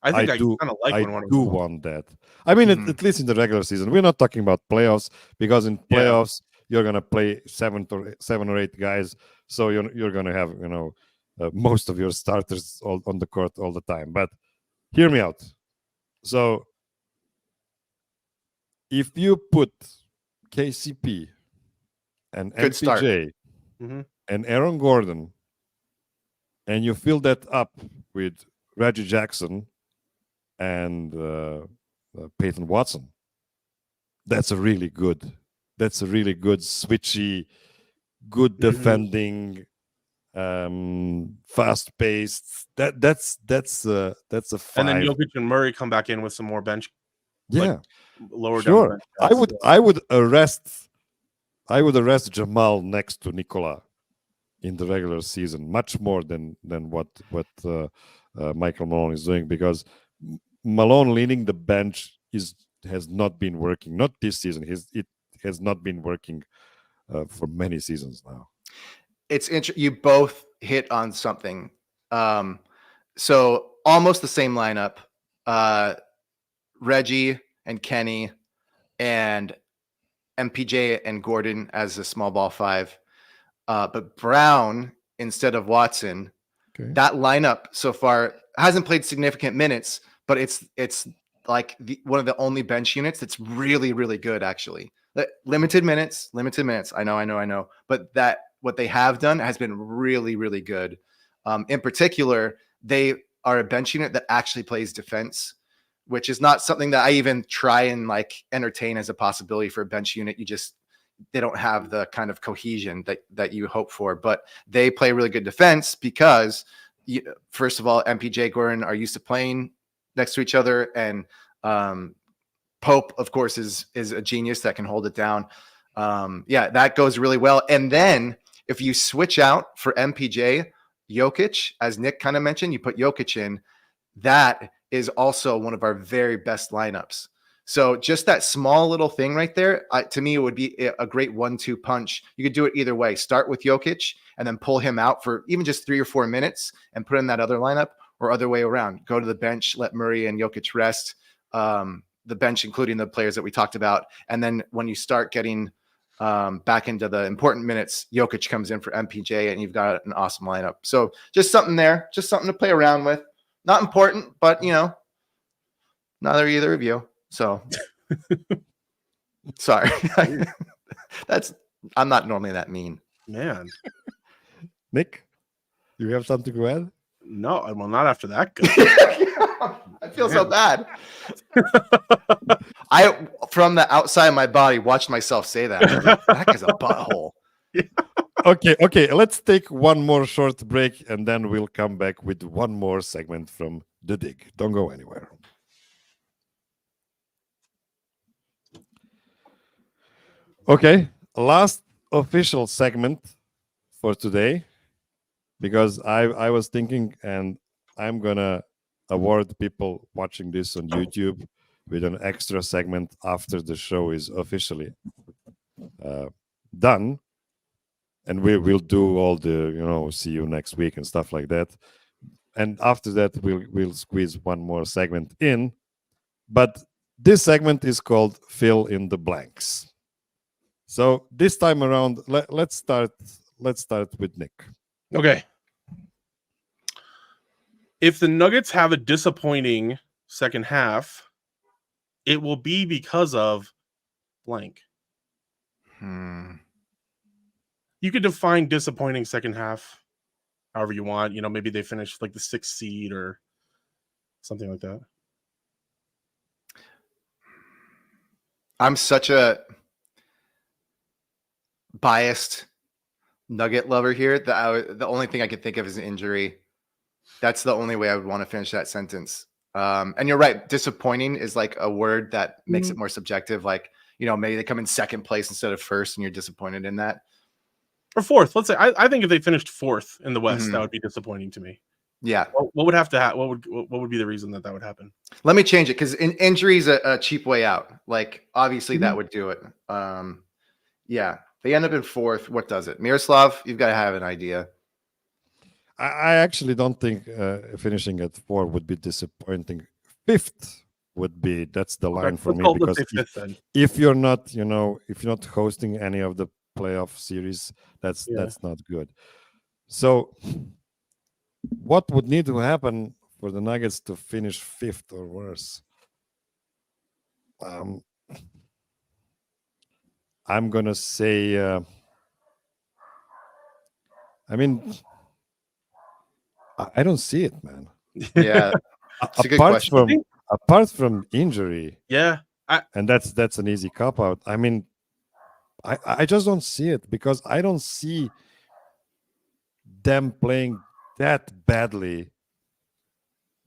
I think I do. kind of like I when one of do them- want that. I mean, Mhm. at least in the regular season, we're not talking about playoffs because in Yeah. playoffs you're gonna play seven or eight guys, so you're gonna have most of your starters all on the court all the time. But hear me out. So if you put KCP and Good start. MPJ Mhm. and Aaron Gordon, and you fill that up with Reggie Jackson and Peyton Watson, that's a really good switchy, good Mhm. defending, fast paced. That's a And five. then Jokic and Murray come back in with some more bench, Yeah, lower down. sure. The bench guys. I would arrest Jamal next to Nikola in the regular season much more than what Michael Malone is doing, because Malone leading the bench has not been working. Not this season. It has not been working for many seasons now. It's interesting. You both hit on something. So almost the same lineup. Reggie and Kenny and MPJ and Gordon as a small ball five. But Brown instead of Watson. Okay. That lineup so far hasn't played significant minutes, but it's like one of the only bench units that's really, really good, actually. Limited minutes. I know. But that what they have done has been really, really good. In particular, they are a bench unit that actually plays defense, which is not something that I even try and like entertain as a possibility for a bench unit. They don't have the kind of cohesion that you hope for, but they play really good defense because, first of all, MPJ, Gordon are used to playing next to each other, and Pope, of course, is a genius that can hold it down. That goes really well. And then if you switch out for MPJ, Jokic, as Nick kind of mentioned, you put Jokic in, that is also one of our very best lineups. So just that small little thing right there, to me, it would be a great 1-2 punch. You could do it either way. Start with Jokic and then pull him out for even just 3 or 4 minutes and put in that other lineup, or other way around. Go to the bench, let Murray and Jokic rest. The bench, including the players that we talked about. And then when you start getting back into the important minutes, Jokic comes in for MPJ, and you've got an awesome lineup. So just something there, just something to play around with. Not important, but neither are either of you. So sorry. I'm not normally that mean. Man, Nick, you have something to add? no, well, not after that. Good. I feel so bad. I, from the outside of my body, watched myself say that. That guy's a butthole. Okay. Let's take one more short break, and then we'll come back with one more segment from The Dig. Don't go anywhere. Okay, last official segment for today, because I was thinking, and I'm gonna award people watching this on YouTube with an extra segment after the show is officially done, and we will do all the see you next week and stuff like that. And after that, we'll squeeze one more segment in, but this segment is called Fill in the Blanks. So this time around, let's start with Nick. Okay. If the Nuggets have a disappointing second half, it will be because of blank. You could define disappointing second half however you want. You know, maybe they finished like the 6th seed or something like that. I'm such a biased Nugget lover here that the only thing I could think of is an injury. That's the only way I would want to finish that sentence. And you're right. Disappointing is like a word that makes it more subjective. Like, maybe they come in second place instead of first and you're disappointed in that. Or 4th. Let's say I think if they finished 4th in the West, that would be disappointing to me. Yeah. What would have to happen? What would be the reason that would happen? Let me change it because injury is a cheap way out. Like, obviously that would do it. Yeah. They end up in 4th. What does it? Miroslav, you've got to have an idea. I actually don't think finishing at 4 would be disappointing. 5th would be, that's the line for me, because if you're not, if you're not hosting any of the playoff series, that's not good. So what would need to happen for the Nuggets to finish 5th or worse? I'm gonna say I don't see it, man. Yeah. It's a good question. Apart from injury, and that's an easy cop out. I mean, I just don't see it, because I don't see them playing that badly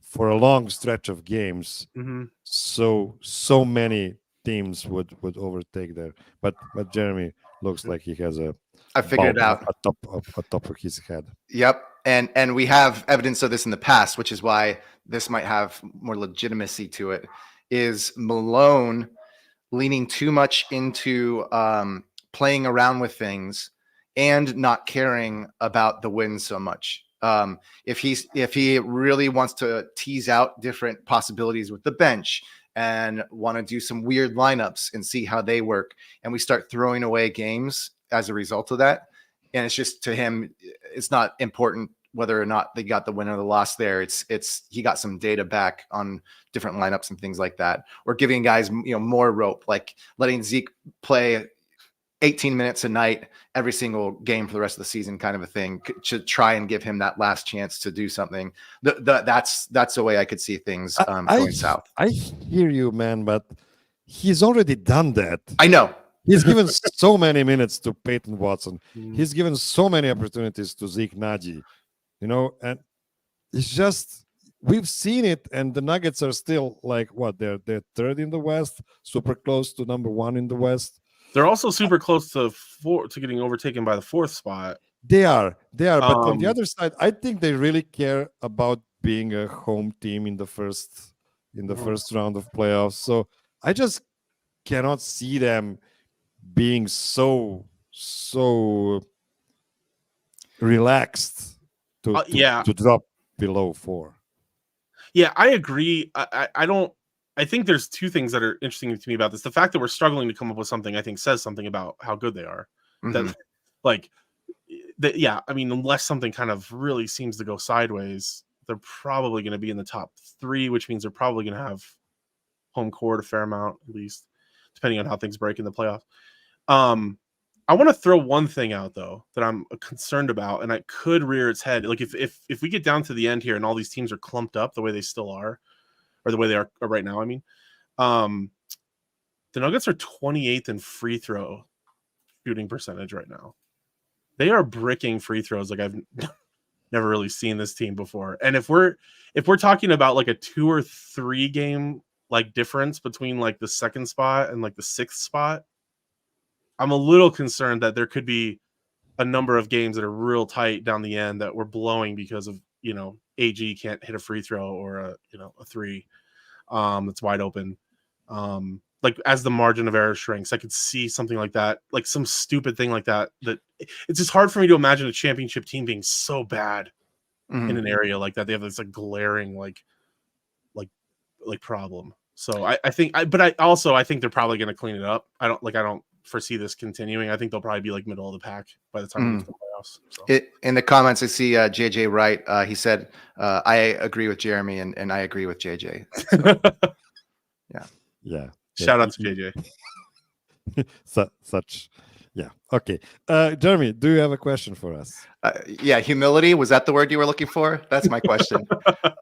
for a long stretch of games. So many teams would overtake there. But Jeremy looks like he has I figured it out atop of his head. Yep. And we have evidence of this in the past, which is why this might have more legitimacy to it, is Malone leaning too much into playing around with things and not caring about the wins so much. If he really wants to tease out different possibilities with the bench and want to do some weird lineups and see how they work, and we start throwing away games as a result of that, and it's just, to him, it's not important whether or not they got the win or the loss there. It's he got some data back on different lineups and things like that, or giving guys more rope, like letting Zeke play 18 minutes a night every single game for the rest of the season, kind of a thing, to try and give him that last chance to do something. That's the way I could see things going south. I hear you, man, but he's already done that. I know. He's given so many minutes to Peyton Watson. He's given so many opportunities to Zeke Nagy, and it's just, we've seen it, and the Nuggets are still like, what, they're 3rd in the West, super close to number 1 in the West. They're also super close to getting overtaken by the 4th spot. They are. But on the other side, I think they really care about being a home team in the first round of playoffs. So I just cannot see them being so relaxed to drop below 4. Yeah, I agree. I think there's 2 things that are interesting to me about this. The fact that we're struggling to come up with something, I think, says something about how good they are. That, unless something kind of really seems to go sideways, they're probably going to be in the top 3, which means they're probably going to have home court a fair amount, at least, depending on how things break in the playoffs. I want to throw one thing out, though, that I'm concerned about, and it could rear its head. Like, if we get down to the end here and all these teams are clumped up the way they still are, or the way they are right now, I mean, the Nuggets are 28th in free throw shooting percentage right now. They are bricking free throws like I've never really seen this team before. And if we're talking about like a 2 or 3 game like difference between like the 2nd spot and like the 6th spot, I'm a little concerned that there could be a number of games that are real tight down the end that we're blowing because of, AG can't hit a free throw or a 3 that's wide open. Like, as the margin of error shrinks, I could see something like that, like some stupid thing like that. That it's just hard for me to imagine a championship team being so bad in an area like that. They have this like glaring like problem. So I think they're probably going to clean it up. I don't foresee this continuing. I think they'll probably be like middle of the pack by the time we get to the playoffs. So. In the comments, I see JJ Wright. He said, "I agree with Jeremy, and I agree with JJ." So, yeah. Shout out to JJ. Such Yeah. Okay. Jeremy, do you have a question for us? Yeah, humility, was that the word you were looking for? That's my question.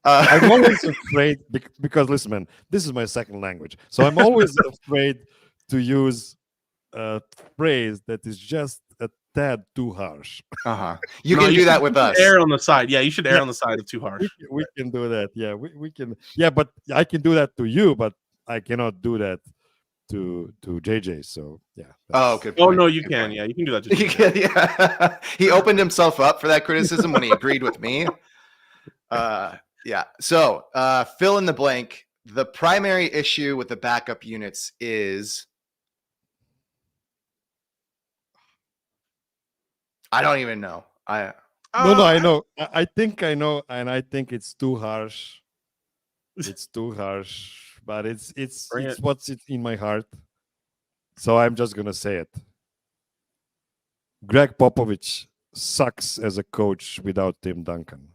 I'm always afraid because listen, man, this is my second language, so I'm always afraid to use a phrase that is just a tad too harsh. You No, can do that should- with you should us. Err on the side. Yeah, you should err Yeah. on the side of too harsh. We can do that. Yeah, we can. Yeah, but I can do that to you, but I cannot do that to JJ. So yeah. Oh, that's- good Oh point. no, you Good can. point. Yeah, you can do that. To He JJ. yeah. He opened himself up for that criticism when he agreed with me. Yeah. So fill in the blank. The primary issue with the backup units is I don't even know. No, Uh, I know. I think I know, and I think it's too harsh. It's too harsh, but it's Bring it. what's in my heart. So I'm just gonna say it. Greg Popovich sucks as a coach without Tim Duncan.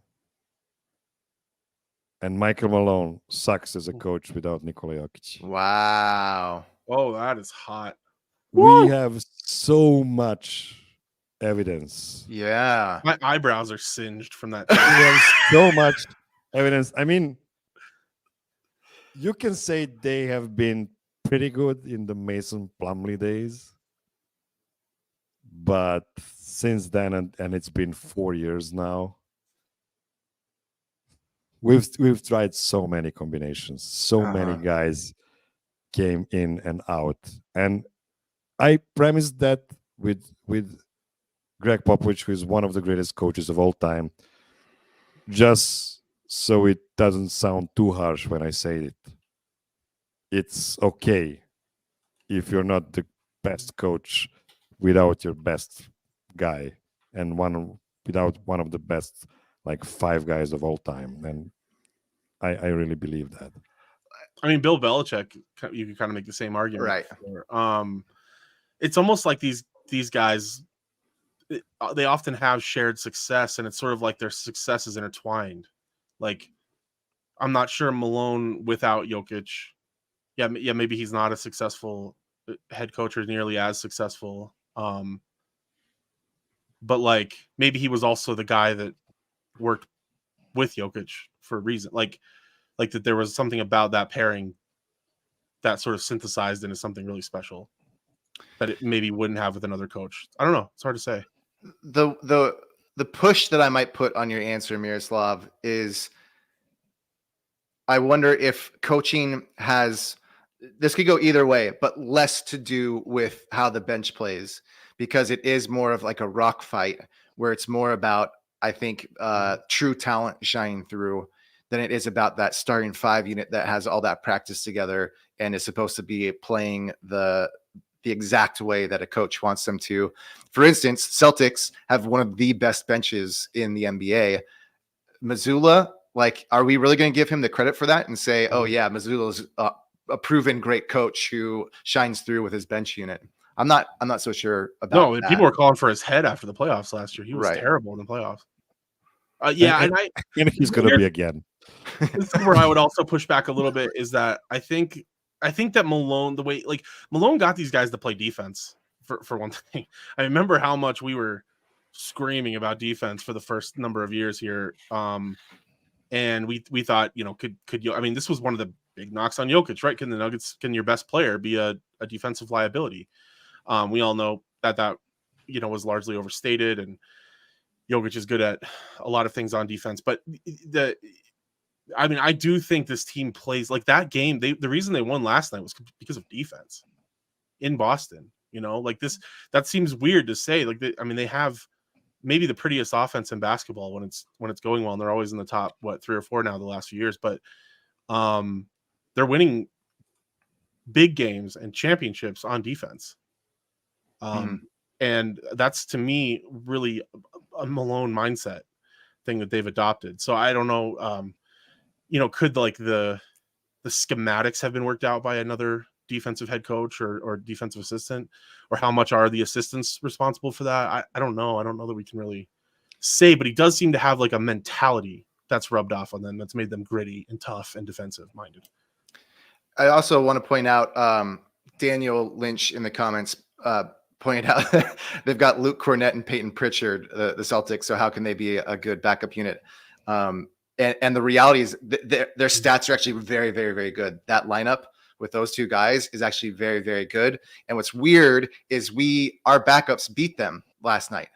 And Michael Malone sucks as a coach without Nikola Jokic. Wow. Oh, that is hot. We have so much evidence. Yeah. My eyebrows are singed from that. We have so much evidence. I mean, you can say they have been pretty good in the Mason Plumlee days, but since then, and it's been 4 years now, we've tried so many combinations. So many guys came in and out, and I premised that with Greg Popovich, who is one of the greatest coaches of all time, just so it doesn't sound too harsh when I say it. It's okay if you're not the best coach without your best guy and without one of the best like 5 guys of all time. And I really believe that. I mean, Bill Belichick, you can kind of make the same argument. Right. For. It's almost like these guys, they often have shared success, and it's sort of like their success is intertwined. Like, I'm not sure Malone without Jokic. Yeah, maybe he's not a successful head coach or nearly as successful. But like maybe he was also the guy that worked with Jokic for a reason. Like that there was something about that pairing that sort of synthesized into something really special that it maybe wouldn't have with another coach. I don't know. It's hard to say. The push that I might put on your answer, Miroslav, is I wonder if coaching has this could go either way, but less to do with how the bench plays, because it is more of like a rock fight where it's more about, I think, true talent shining through than it is about that starting 5 unit that has all that practice together and is supposed to be playing the exact way that a coach wants them to. For instance, Celtics have one of the best benches in the NBA. Mazzulla, like, are we really going to give him the credit for that and say, oh yeah, Mazzulla's a proven great coach who shines through with his bench unit? I'm not so sure about No, that. people were calling for his head after the playoffs last year. He was Right. terrible in the playoffs. Yeah, and he's going to be again. This is where I would also push back a little bit is that I think that Malone, the way like Malone got these guys to play defense for one thing. I remember how much we were screaming about defense for the first number of years here. And we thought, could you, I mean, this was one of the big knocks on Jokic, right? Can your best player be a defensive liability? We all know that was largely overstated, and Jokic is good at a lot of things on defense, but I do think this team plays like that game. The reason they won last night was because of defense in Boston. Like this, that seems weird to say. Like, they have maybe the prettiest offense in basketball when it's going well, and they're always in the top 3 or 4 now the last few years. But they're winning big games and championships on defense. And that's, to me, really a Malone mindset thing that they've adopted. So I don't know, could like the schematics have been worked out by another defensive head coach or defensive assistant, or how much are the assistants responsible for that? I don't know. I don't know that we can really say, but he does seem to have like a mentality that's rubbed off on them, that's made them gritty and tough and defensive minded. I also want to point out Daniel Lynch in the comments pointed out they've got Luke Cornett and Peyton Pritchard, the Celtics. So how can they be a good backup unit? And the reality is their stats are actually very, very, very good. That lineup with those two guys is actually very, very good. And what's weird is our backups beat them last night.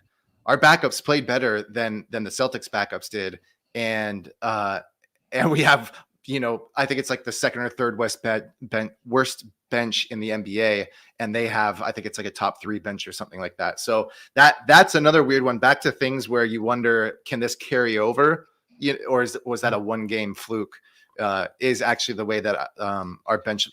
Our backups played better than the Celtics backups did. And we have, I think it's like the second or third worst bench in the NBA, and they have, I think it's like a top 3 bench or something like that. So that's another weird one. Back to things where you wonder, can this carry over? Or was that a 1-game fluke? Is actually the way that our bench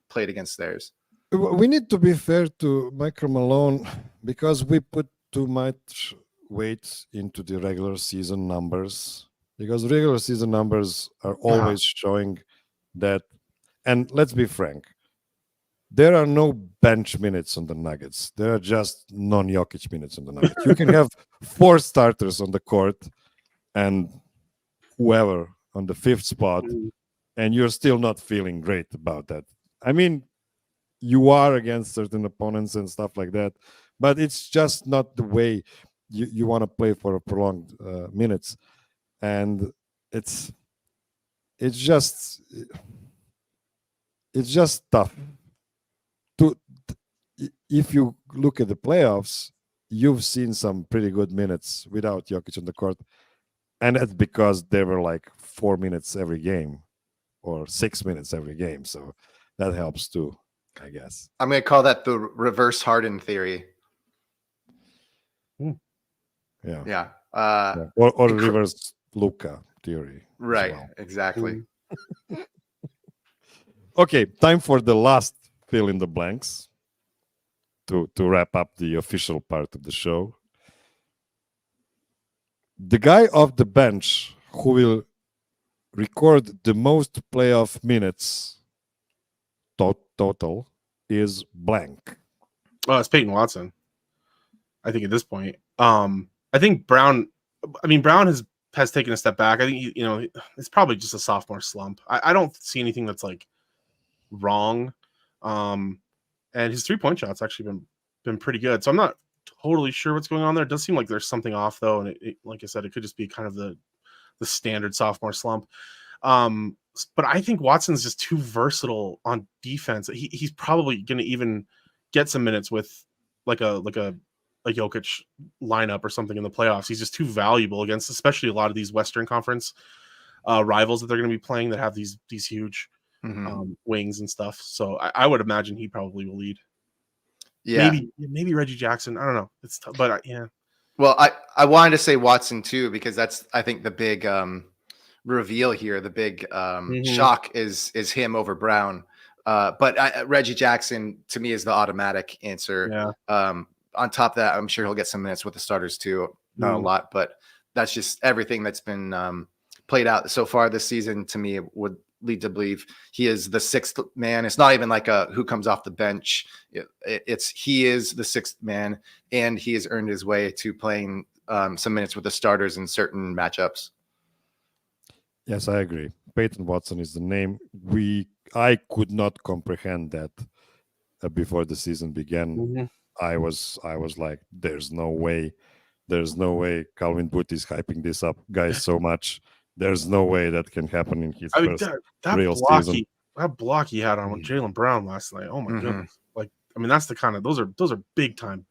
played against theirs. We need to be fair to Michael Malone because we put too much weight into the regular season numbers, because regular season numbers are always showing that. And let's be frank, there are no bench minutes on the Nuggets. There are just non-Jokic minutes on the Nuggets. You can have 4 starters on the court and whoever on the 5th spot, and you're still not feeling great about that. I mean, you are against certain opponents and stuff like that, but it's just not the way you want to play for a prolonged minutes. And it's just tough. If you look at the playoffs, you've seen some pretty good minutes without Jokic on the court. And that's because they were like 4 minutes every game or 6 minutes every game. So that helps too, I guess. I'm going to call that the reverse Harden theory. Yeah. Yeah. Or reverse Luka theory. Right. Well. Exactly. Okay. Time for the last fill in the blanks to wrap up the official part of the show. The guy off the bench who will record the most playoff minutes total is blank. Well, it's Peyton Watson. I think at this point, I think Brown. I mean, Brown has taken a step back. I think it's probably just a sophomore slump. I don't see anything that's like wrong. And his 3-point shot's actually been pretty good. So I'm not totally sure what's going on there. It does seem like there's something off though, and it like I said, it could just be kind of the standard sophomore slump. But I think Watson's just too versatile on defense. He's probably going to even get some minutes with like a Jokic lineup or something in the playoffs. He's just too valuable against, especially a lot of these Western Conference rivals that they're going to be playing that have these huge wings and stuff. So I would imagine he probably will lead. Yeah, maybe Reggie Jackson. I don't know. It's tough, but yeah. Well, I wanted to say Watson too, because that's, I think, the big reveal here. The big shock is him over Brown. But Reggie Jackson to me is the automatic answer. Yeah. On top of that, I'm sure he'll get some minutes with the starters too. Not a lot, but that's just everything that's been played out so far this season. To me, would lead to believe he is the 6th man. It's not even like a who comes off the bench. He is the 6th man, and he has earned his way to playing some minutes with the starters in certain matchups. Yes, I agree. Peyton Watson is the name. I could not comprehend that before the season began. I was like, there's no way Calvin Booth is hyping this up guys so much. There's no way that can happen in his first real season. That block he had on with Jaylen Brown last night. Oh my goodness! Like, I mean, that's the kind of those are big time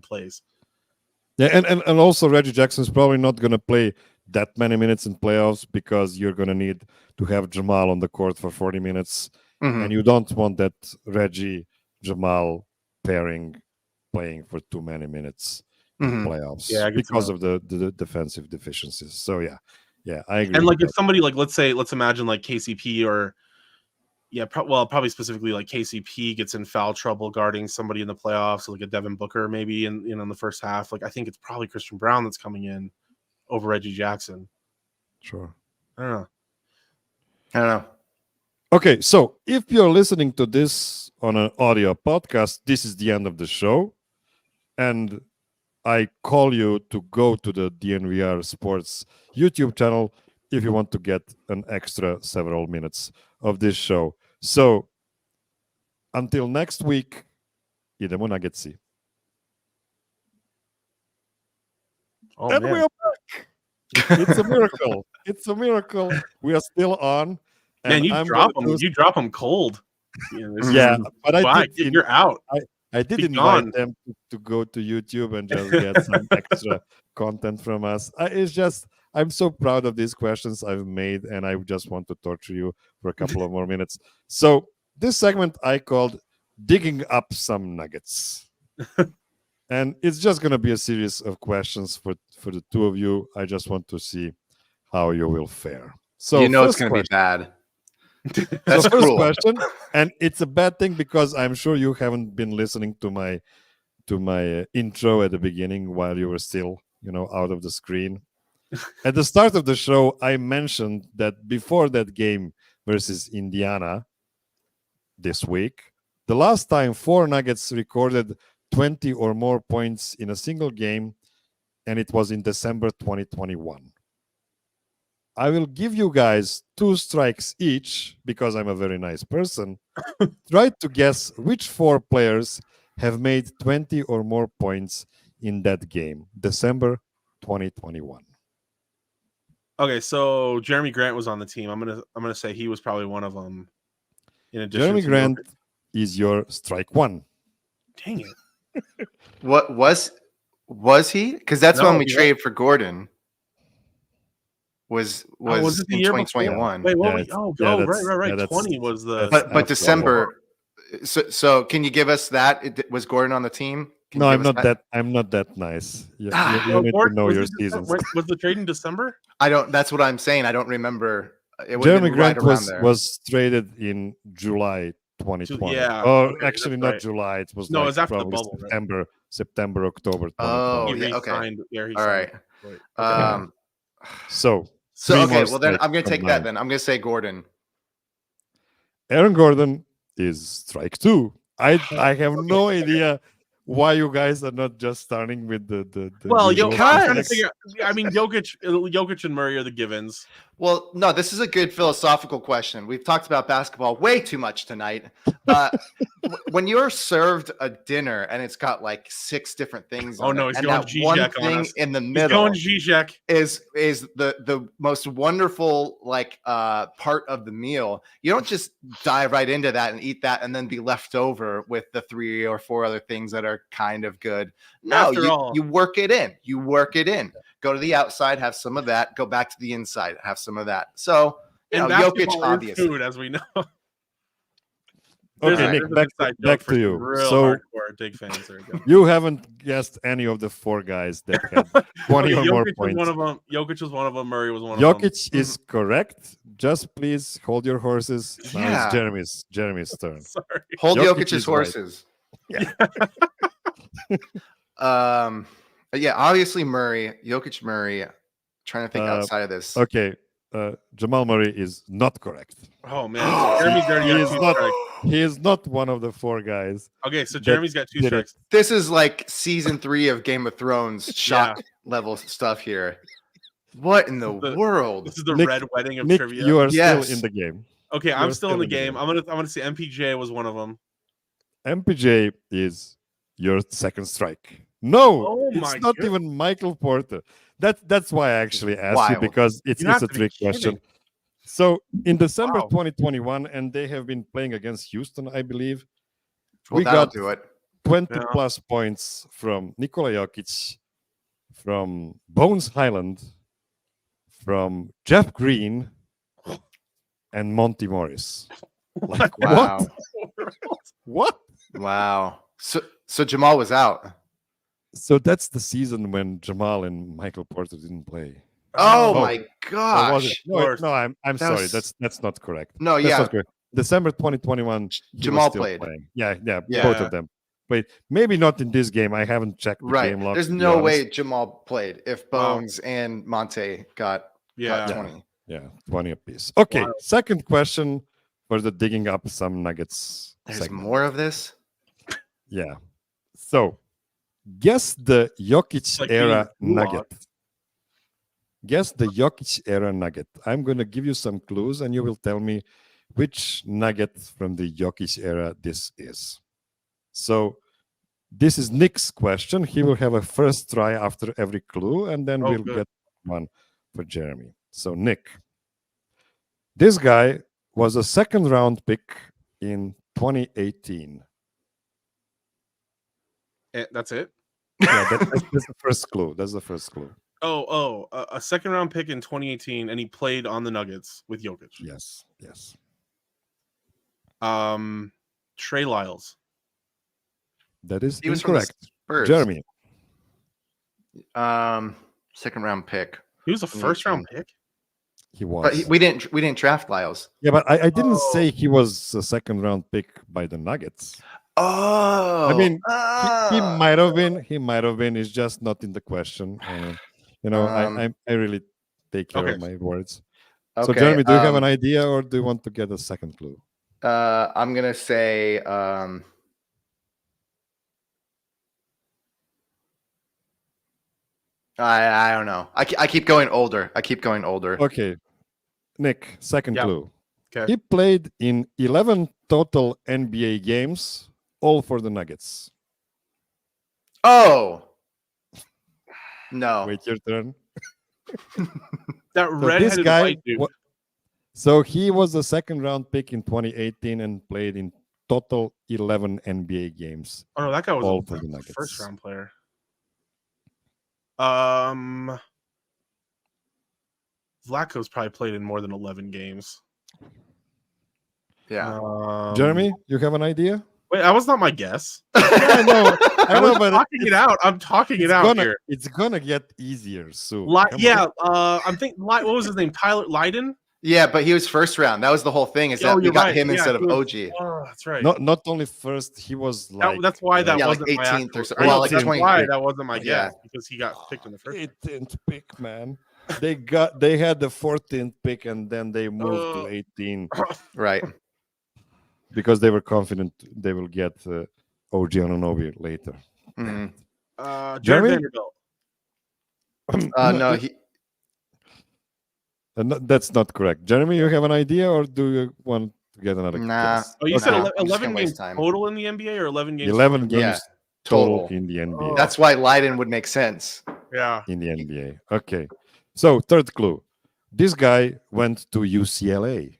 plays. Yeah, and also Reggie Jackson's probably not going to play that many minutes in playoffs because you're going to need to have Jamal on the court for 40 minutes, and you don't want that Reggie Jamal pairing playing for too many minutes in playoffs because of the defensive deficiencies. So yeah, I agree. And like if somebody like let's imagine like KCP or probably specifically like KCP gets in foul trouble guarding somebody in the playoffs, like a Devin Booker maybe in the first half. Like I think it's probably Christian Brown that's coming in over Reggie Jackson. Sure. I don't know. Okay, so if you're listening to this on an audio podcast, this is the end of the show. And I call you to go to the DNVR Sports YouTube channel if you want to get an extra several minutes of this show. So until next week, idemo Nuggetsi. Oh And man. we are back. It's a miracle. It's a miracle. We are still on. Man, And you I'm drop gonna them. do- You drop them cold. You know, this is- Yeah, but I Why? did. You're out. I did Be invite gone. them to go to YouTube and just get some extra content from us. It's just I'm so proud of these questions I've made, and I just want to torture you for a couple of more minutes. So this segment I called "Digging Up Some Nuggets," and it's just going to be a series of questions for the two of you. I just want to see how you will fare. So you know it's first going to be question. bad. That's So first cruel. question, and it's a bad thing because I'm sure you haven't been listening to my intro at the beginning while you were still, out of the screen. At the start of the show, I mentioned that before that game versus Indiana this week, the last time 4 Nuggets recorded 20 or more points in a single game, and it was in December 2021. I will give you guys 2 strikes each because I'm a very nice person. Try to guess which 4 players have made 20 or more points in that game, December 2021. Okay, so Jeremy Grant was on the team. I'm gonna say he was probably one of them. In addition, Jeremy to Grant Jokic. is your strike 1. Dang it! What was he? Because that's No, when we he traded for Gordon. Was was it the in year before? 2021. Wait, what? Yeah, we, it's- oh, yeah, oh, that's- right. yeah, that's- 20 was the. that's- But After December. So can you give us that? Was Gordon on the team? Can No, you I'm give us not that. I'm not that nice. You Ah. need to Gordon- know was your it December- seasons. Was the trade in December? I don't. That's what I'm saying. I don't remember. It would Jeremy have been right Grant around there. was traded in July 2020. Yeah, Or okay, actually that's not right. July. It was No, it like was after the probably bubble, right? September, October 2020. Oh, He yeah, okay. re-signed. Yeah, he All signed. right. Right. So So 3 okay. more Well, then strikes I'm gonna from take that. mine. Then I'm gonna say Gordon. Aaron Gordon is strike 2. I have no idea why you guys are not just starting with the Well, usual I'm trying to Because- figure. I mean, Jokic and Murray are the givens. Well, no, this is a good philosophical question. We've talked about basketball way too much tonight. When you're served a dinner and it's got like 6 different things Oh, on no, it, he's and going that Zizek one on thing us. in the He's middle going Zizek. is the most wonderful part of the meal. You don't just dive right into that and eat that and then be left over with the 3 or 4 other things that are kind of good. No, After all- you work it in. You work it in. Go to the outside, have some of that. Go back to the inside, have some of that. So, And Jokic, basketball is obviously. food, as we know. Okay, Alright. Nick, There's an back inside back joke for to some you. Real So hardcore Dig fans. There we go. you haven't guessed any of the 4 guys that had 20 Okay, or more Jokic was points. one of them. Jokic was one of them. Murray was one of them. Jokic is correct. Just please hold your horses. Now Yeah. it's Jeremy's turn. Sorry. Hold Jokic Jokic's is right. horses. Yeah, obviously Murray, Jokic Murray. Trying to think outside of this. Okay, Jamal Murray is not correct. Oh man, Jeremy's already He got is 2 not. strikes. He is not one of the 4 guys. Okay, so that Jeremy's got 2 did it. strikes. This is like season 3 of Game of Thrones shock level stuff here. What in the world? This is the Nick- red wedding of Nick, trivia. you are Yes. still in the game. Okay, you're I'm still in the still in game. I'm gonna say MPJ was one of them. MPJ is your second strike. No, Oh it's my not God. even Michael Porter. That's why I actually asked you Wild. because it's You have a to be trick question. kidding. So in December Wow. 2021, and they have been playing against Houston, I believe. Well, we that'll got do it. 20 Yeah. plus points from Nikola Jokic, from Bones Highland, from Jeff Green, and Monty Morris. Like Wow. what? What? Wow. So Jamal was out. So that's the season when Jamal and Michael Porter didn't play. Oh, Oh. my Or was it? gosh. No, course. no, I'm That sorry. was- That's not correct. No, That's yeah. not correct. December 2021, he was Jamal still played. playing. Yeah, both Yeah. of them played. Maybe not in this game. I haven't checked the Right. game log. There's to be no honest. way Jamal played if Wow. Bones and Monte got Yeah. 20. Yeah, 20 apiece. Okay, Wow. second question for the digging up some nuggets. There's segment. more of this? Yeah. So, guess the Jokic Like era being gulag. nugget. Guess the Jokic era nugget. I'm going to give you some clues and you will tell me which nugget from the Jokic era this is. So, This is Nick's question. He will have a first try after every clue, and then Oh, we'll good. get one for Jeremy. So, Nick, this guy was a second round pick in 2018. That's it. Yeah, that's the first clue. That's the first clue. A second round pick in 2018, and he played on the Nuggets with Jokic. Yes, yes. Trey Lyles. That is He was from the incorrect. Spurs. Jeremy, Second round pick. He was a first round pick. he was. But we didn't draft Lyles. Yeah, but I didn't Oh. say he was a second round pick by the Nuggets. Oh, I mean, he might have been. He might have been. It's just not in the question. I really take care of my words. So, Okay, Jeremy, do you have an idea, or do you want to get a second clue? I'm gonna say I don't know. I keep going older. Okay, Nick, second Yeah. clue. Okay. He played in 11 total NBA games, all for the Nuggets. Oh no. Wait your turn. That So redheaded this guy, white dude. so he was a second round pick in 2018 and played in total 11 NBA games. Oh no, that guy was all a for the Nuggets. first round player. Vlatko's probably played in more than 11 games. Yeah. Jeremy, you have an idea? Wait, that was not my guess. I know, I was but talking it out. I'm talking it out here. It's gonna get easier soon. Come Yeah, on. I'm thinking. What was his name? Tyler Lydon. Yeah, but he was first round. That was the whole thing. Is that Oh, we you're got right. him Yeah, instead of he was- OG. Oh, that's right. Not only first, he was like that's why that Yeah, like wasn't my 18th or actual- so- I know, well, like that's 20th why pick. that wasn't my Yeah. guess because he got picked in the first. 18th pick, man. They had the 14th pick and then they moved to 18 Right. because they were confident they will get OG Anunoby later. Mhm. Jared Jeremy? Vanderbilt. No, he That's not correct. Jeremy, you have an idea, or do you want to get another Nah. guess? Oh, you said No, I'm 11 just gonna waste games time. total in the NBA or 11 games? 11 games Yeah, total total. in the NBA. Oh. That's why Lydon would make sense. Yeah. In the NBA. Okay. So, third clue. This guy went to UCLA.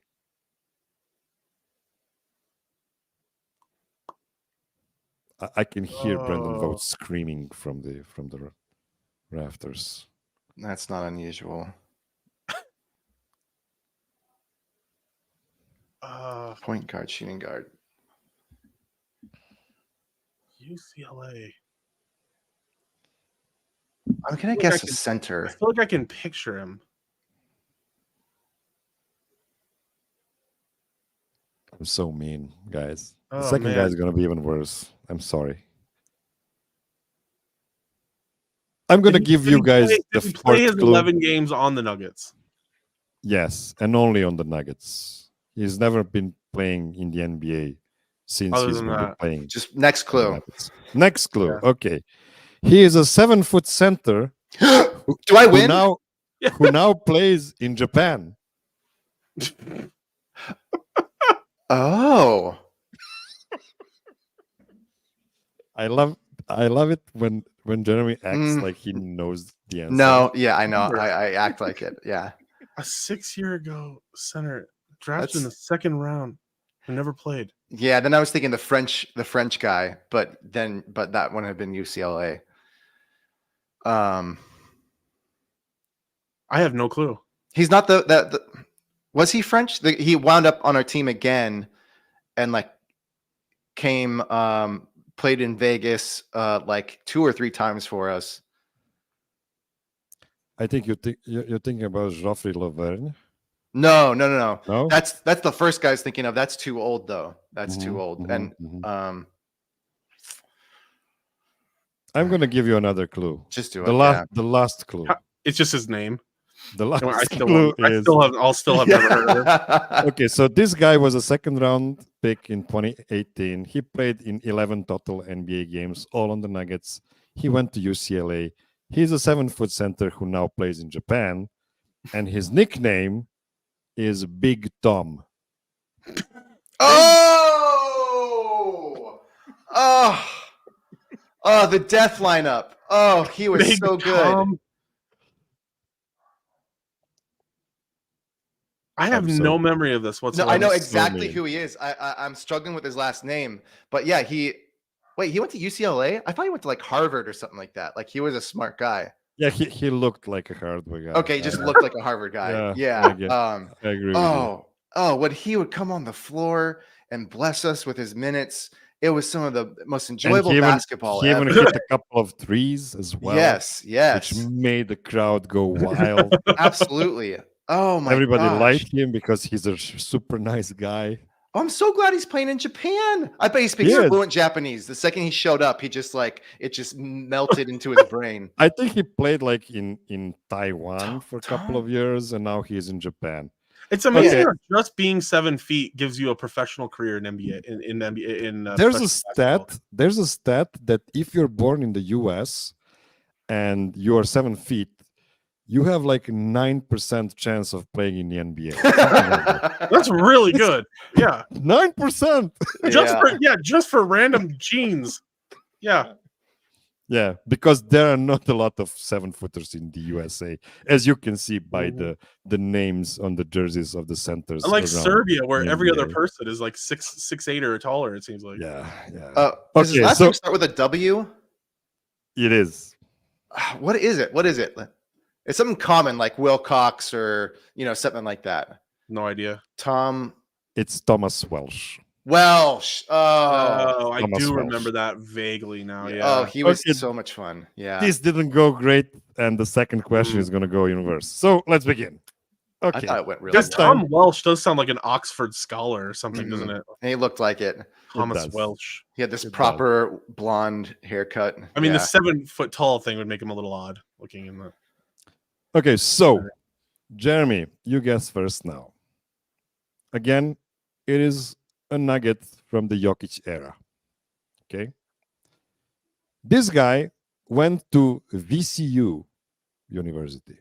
I can hear Brendan Oh. Vogt screaming from the rafters. That's not unusual. Point guard, shooting guard. UCLA. I'm gonna Look, guess I a can- center. I feel like I can picture him. I'm so mean, guys. The Oh, second guy man. is going to be even worse. I'm sorry. I'm going to Did he- give did you he guys play- the did he play his fourth clue. 11 games on the Nuggets. Yes, and only on the Nuggets. He's never been playing in the NBA since Other he's than been that. playing. Just next on the clue. Nuggets. Next clue. Yeah. Okay. He is a 7-foot center Do I win? who now plays in Japan. Oh. I love it when Jeremy acts Mm. like he knows the answer. No, yeah, I know. Remember. I act like it. Yeah. A 6-year ago center drafted in the That's- second round who never played. Yeah, then I was thinking the French guy, but that one had been UCLA. I have no clue. He's not the was he French? He wound up on our team again and like came played in Vegas like 2 or 3 times for us. I think you're thinking about Geoffrey Laverne. No. No? That's the first guy I was thinking of. That's too old though. That's too old. Mhm, And mhm. I'm gonna give you another clue. just do it. The last clue. It's just his name. The last I still clue won't- is I'll still have never heard of him. yeah. okay. So this guy was a second round pick in 2018. He played in 11 total NBA games, all on the Nuggets. He went to UCLA. He's a 7-foot center who now plays in Japan, and his nickname is Big Tom. Oh. Oh, the death lineup. Oh, he was Big so good. Tom. I have I'm no so- memory of this No, whatsoever. I know so exactly mean. who he is. I'm struggling with his last name, but yeah, he went to UCLA. I thought he went to like Harvard or something like that. Like he was a smart guy. Yeah, he looked like a hardware guy. Okay, he just looked like a Harvard guy. Yeah, Yeah. I get- I agree with you. When he would come on the floor and bless us with his minutes, it was some of the most enjoyable And basketball he even ever. hit a couple of threes as well. Yes, Which yes, made the crowd go wild. absolutely. Oh my Everybody gosh. liked him because he's a super nice guy. Oh, I'm so glad he's playing in Japan. I bet he speaks He is. fluent Japanese. The second he showed up, he just it just melted into his brain. I think he played like in Taiwan for a couple Tom- of years, and now he's in Japan. It's amazing Okay. how just being 7 feet gives you a professional career in NBA. In NBA, There's a professional basketball. stat. There's a stat that if you're born in the U.S. and you're 7 feet, you have like 9% chance of playing in the NBA. That's really good. Yeah, 9%. just for random genes. Yeah, Yeah, because there are not a lot of 7-footers in the USA, as you can see by the names on the jerseys of the centers. unlike around Serbia, where the every other NBA. person is like 6'8" or taller. It seems like. Yeah, yeah. Does his Okay, last so- name start with a W? It is. What is it? What is it? It's something common like Wilcox or something like that. No idea. Tom It's Thomas Welsh. Welsh. Oh, I Thomas do Welsh. remember that vaguely now. Yeah. Oh, he was Okay. so much fun. Yeah. This didn't go great, and the second question is going to go in reverse. So let's begin. I Okay. thought it went really This well. time- Tom Welsh does sound like an Oxford scholar or something, Mhm. doesn't it? And he looked like it. Thomas does. Welsh. He had this It does. proper blonde haircut. I mean, Yeah. the 7 foot tall thing would make him a little odd looking in the. Okay, so Jeremy, you guess first now. Again, it is a nugget from the Jokic era. Okay. This guy went to VCU University.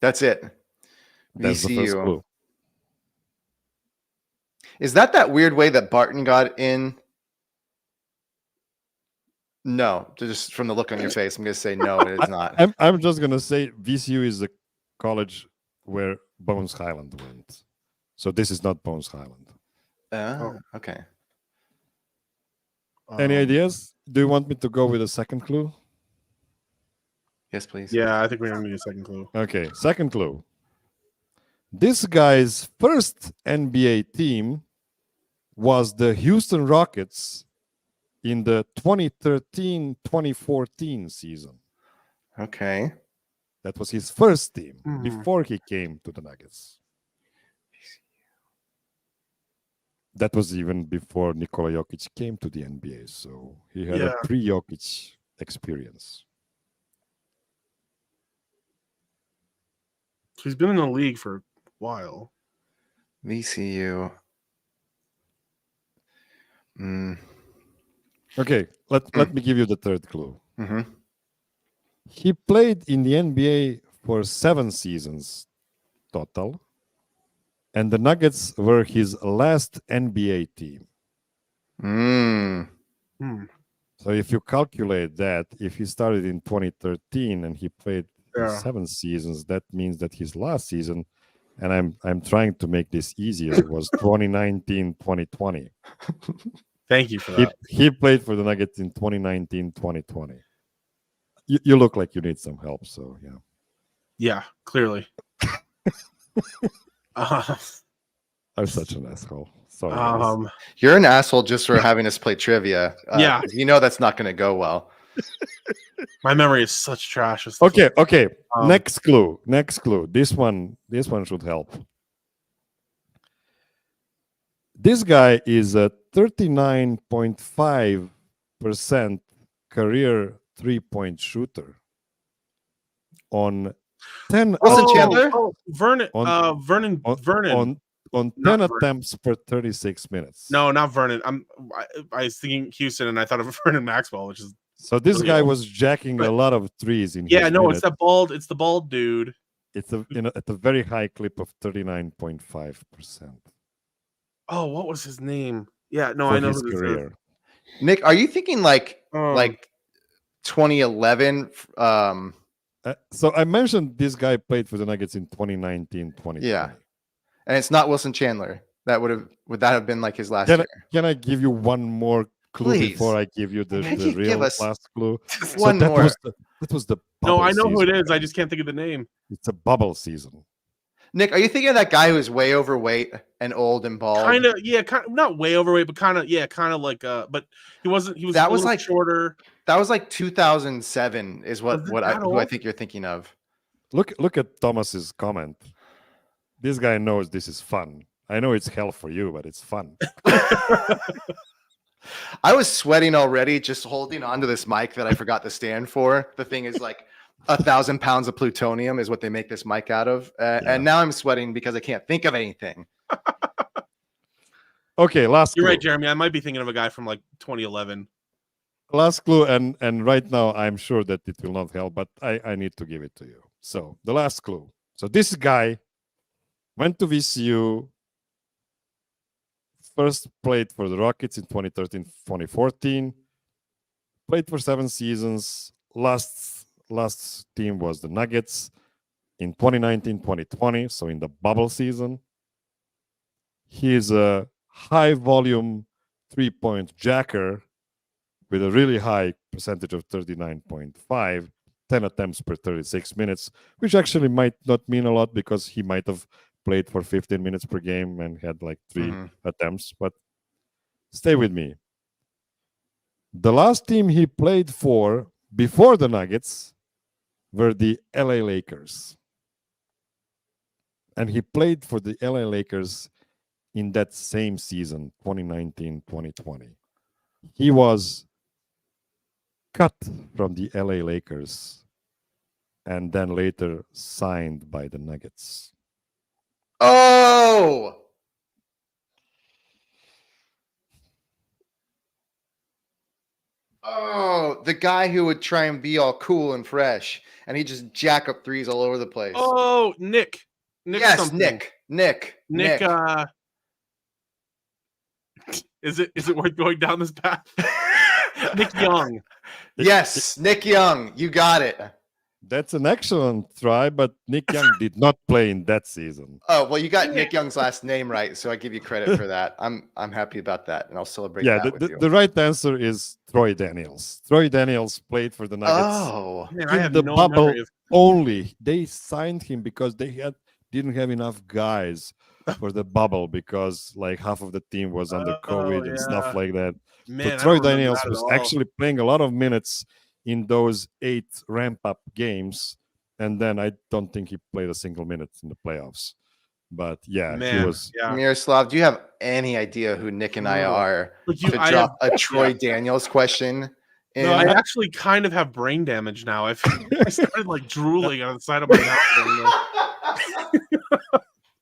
That's it. That's the first VCU. clue. Is that weird way that Barton got in? No, just from the look on your face, I'm going to say no, it is not. I'm just gonna say VCU is the college where Bones Highland went. So this is not Bones Highland. Okay. Any Um, ideas? Do you want me to go with a second clue? Yes, please. Yeah, I think we're gonna need a second clue. Okay, second clue. This guy's first NBA team was the Houston Rockets in the 2013-2014 season. Okay. That was his first team Mhm. before he came to the Nuggets. That was even before Nikola Jokic came to the NBA, so he had Yeah. a pre-Jokic experience. So he's been in the league for a while. VCU. Okay, let me give you the third clue. Mm-hmm. He played in the NBA for 7 seasons total, and the Nuggets were his last NBA team. Mm. Hmm. So if you calculate that, if he started in 2013 and he played Yeah. 7 seasons, that means that his last season, and I'm trying to make this easier, was 2019-2020. Thank you for that. He played for the Nuggets in 2019-2020. You look like you need some help, so yeah. Yeah, clearly. I'm such an asshole. Sorry. guys. You're an asshole just for having us play trivia. Yeah. You know that's not going to go well. My memory is such trash. It's the Okay. Um, Next clue. This one should help. This guy is a 39.5% career 3-point shooter on 10 Wilson attempts- Chandler? Vernon. On- Vernon. Vernon. on Not 10 Vernon. attempts per 36 minutes. No, not Vernon. I was thinking Houston, and I thought of Vernon Maxwell, which is So this Really guy old. was jacking a But- lot of threes in yeah. his No, minute. it's that bald. It's the bald dude. It's at a very high clip of 39.5%. Oh, what was his name? Yeah, no, for I know his who this is. career. Nick, are you thinking like Um, like 2011? So I mentioned this guy played for the Nuggets in 2019, 2020. Yeah. And it's not Wilson Chandler. Would that have been like his last year? Can I give you one more clue Please. before I give you the Could you give real us last clue? Just So one that more. was the no, bubble I know who it season, is. I guys. just can't think of the name. It's a bubble season. Nick, are you thinking of that guy who is way overweight and old and bald? Kind of, yeah, kind of not way overweight, but kind of, yeah, kind of like, but he wasn't. He was That a was little like- shorter. That was like 2007 is Was it who that I old? think you're thinking of. Look at Thomas's comment. This guy knows this is fun. I know it's hell for you, but it's fun. I was sweating already just holding onto this mic that I forgot to stand for. The thing is like 1,000 pounds of plutonium is what they make this mic out of. Yeah. And now I'm sweating because I can't think of anything. Okay, last You're clue. right, Jeremy. I might be thinking of a guy from like 2011. Last clue, and right now I'm sure that it will not help, but I need to give it to you. So the last clue. So this guy went to VCU, first played for the Rockets in 2013, 2014, played for 7 seasons. Last team was the Nuggets in 2019, 2020, so in the bubble season. He is a high volume 3-point jacker with a really high percentage of 39.5, 10 attempts per 36 minutes, which actually might not mean a lot because he might have played for 15 minutes per game and had like 3 attempts. But stay with me. The last team he played for before the Nuggets were the LA Lakers. And he played for the LA Lakers in that same season, 2019-2020. He was cut from the LA Lakers and then later signed by the Nuggets. Oh! Oh, the guy who would try and be all cool and fresh, and he just jack up threes all over the place. Oh, Nick. yes, something. Nick. Is it worth going down this path? Nick Young. Yes, Nick Young. You got it. That's an excellent try, but Nick Young did not play in that season. Oh, well, you got Nick Young's last name right, so I give you credit for that. I'm happy about that, and I'll celebrate Yeah, that with you. the right answer is Troy Daniels. Troy Daniels played for the Nuggets. Oh, Man, I In have the no bubble memory of. only. They signed him because they didn't have enough guys for the bubble because like half of the team was under COVID and stuff yeah. like that. Man, So I Troy don't remember Daniels that at was all. actually playing a lot of minutes in those 8 ramp-up games, and then I don't think he played a single minute in the playoffs. But yeah, Man, he was. yeah. Miroslav, do you have any idea who Nick and I No. are Like to drop a Troy Daniels question? No, I actually kind of have brain damage now. I started like drooling on the side of my mouth.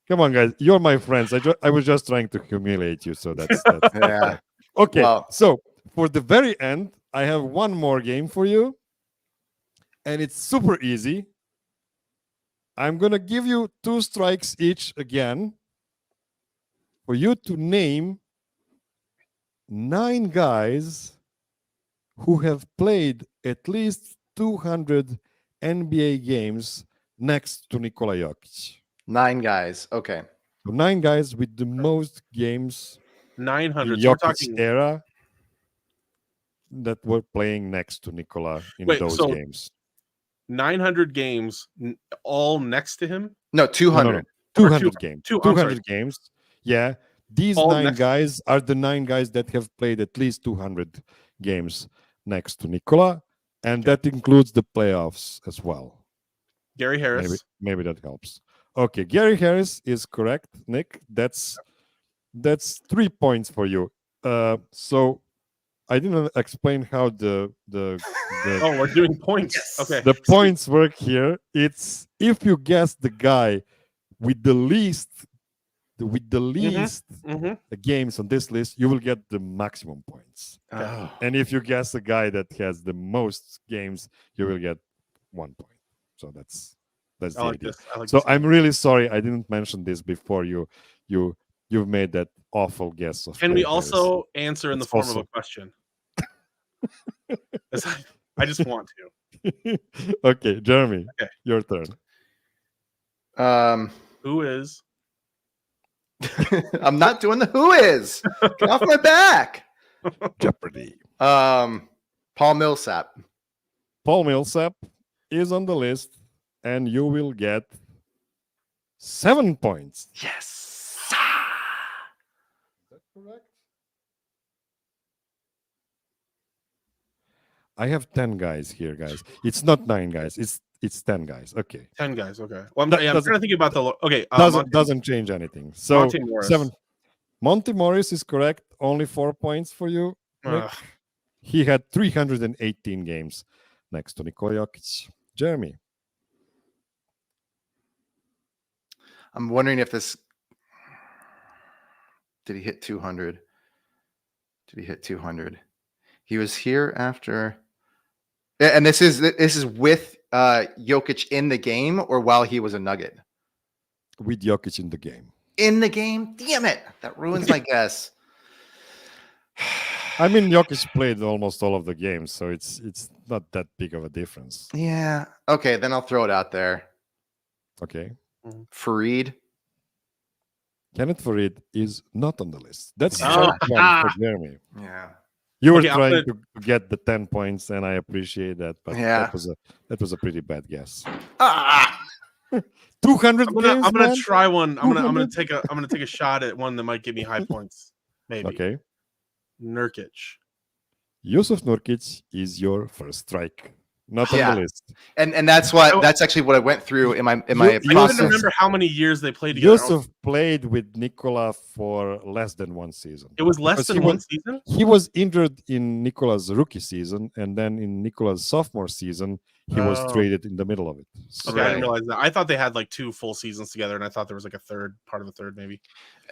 Come on, guys, you're my friends. I was just trying to humiliate you, so that's Yeah. okay. Well- So for the very end, I have one more game for you, and it's super easy. I'm gonna give you 2 strikes each again for you to name 9 guys who have played at least 200 NBA games next to Nikola Jokic. 9 guys. Okay. So 9 guys with the most games 900. in So we're Jokic's talking. era that were playing next to Nikola in Wait, those so- games. 900 games, all next to him. No, No, 200. 200 games. I'm sorry. 200 games. Yeah. These All 9 next- guys are the 9 guys that have played at least 200 games next to Nikola. And that includes the playoffs as well. Gary Harris. Maybe that helps. Okay. Gary Harris is correct, Nick. That's 3 points for you. So I didn't explain how the Oh, we're doing points. Okay. the points work here. It's if you guess the guy with the least Mhm. games on this list, you will get the maximum points. Oh. And if you guess the guy that has the most games, you will get 1 point. So that's the I like idea. this. I like So this. I'm really sorry I didn't mention this before you you've made that awful guess of. Can we Trey Harris. also answer in the It's form of also- a question? I just want to. Okay, Jeremy, Okay. your turn. Who is? I'm not doing the who is. Get off my back. Jeopardy. Paul Millsap. Paul Millsap is on the list, and you will get 7 points. Yes. Is that correct? I have 10 guys here, guys. It's not 9 guys. It's 10 guys. Okay. 10 guys. Okay. Well, I'm That trying doesn't- to think about the. Okay. Doesn't change anything. So Monte Morris. 7. Monty Morris is correct. Only 4 points for you, Nick. Ugh. He had 318 games next to Nikola Jokic. Jeremy. I'm wondering if this. Did he hit 200? Did he hit 200? He was here after. And this is with Jokic in the game or while he was a Nugget? With Jokic in the game. In the game? Damn it. That ruins my guess. I mean, Jokic played almost all of the games, so it's not that big of a difference. Yeah. Okay, then I'll throw it out there. Okay. Fareed. Kenneth Fareed is not on the list. That's Oh. strike one for Jeremy. Yeah. You were Okay, I'm trying gonna- to get the 10 points, and I appreciate that, but Yeah. that was a pretty bad guess. Ah! 200 I'm games, gonna man? try one. I'm gonna 200? take a shot at one that might give me high points. Maybe. Okay. Nurkic. Yusuf Nurkic is your first strike. Not on Yeah. the list. And that's actually what I went through in my You- I process. couldn't remember how many years they played together. Yusuf played with Nikola for less than one season. It was less because than he one was- season. He was injured in Nikola's rookie season, and then in Nikola's sophomore season, he was Oh. traded in the middle of it. So- Okay, I didn't Right. realize that. I thought they had like 2 full seasons together, and I thought there was like a third part of a third, maybe.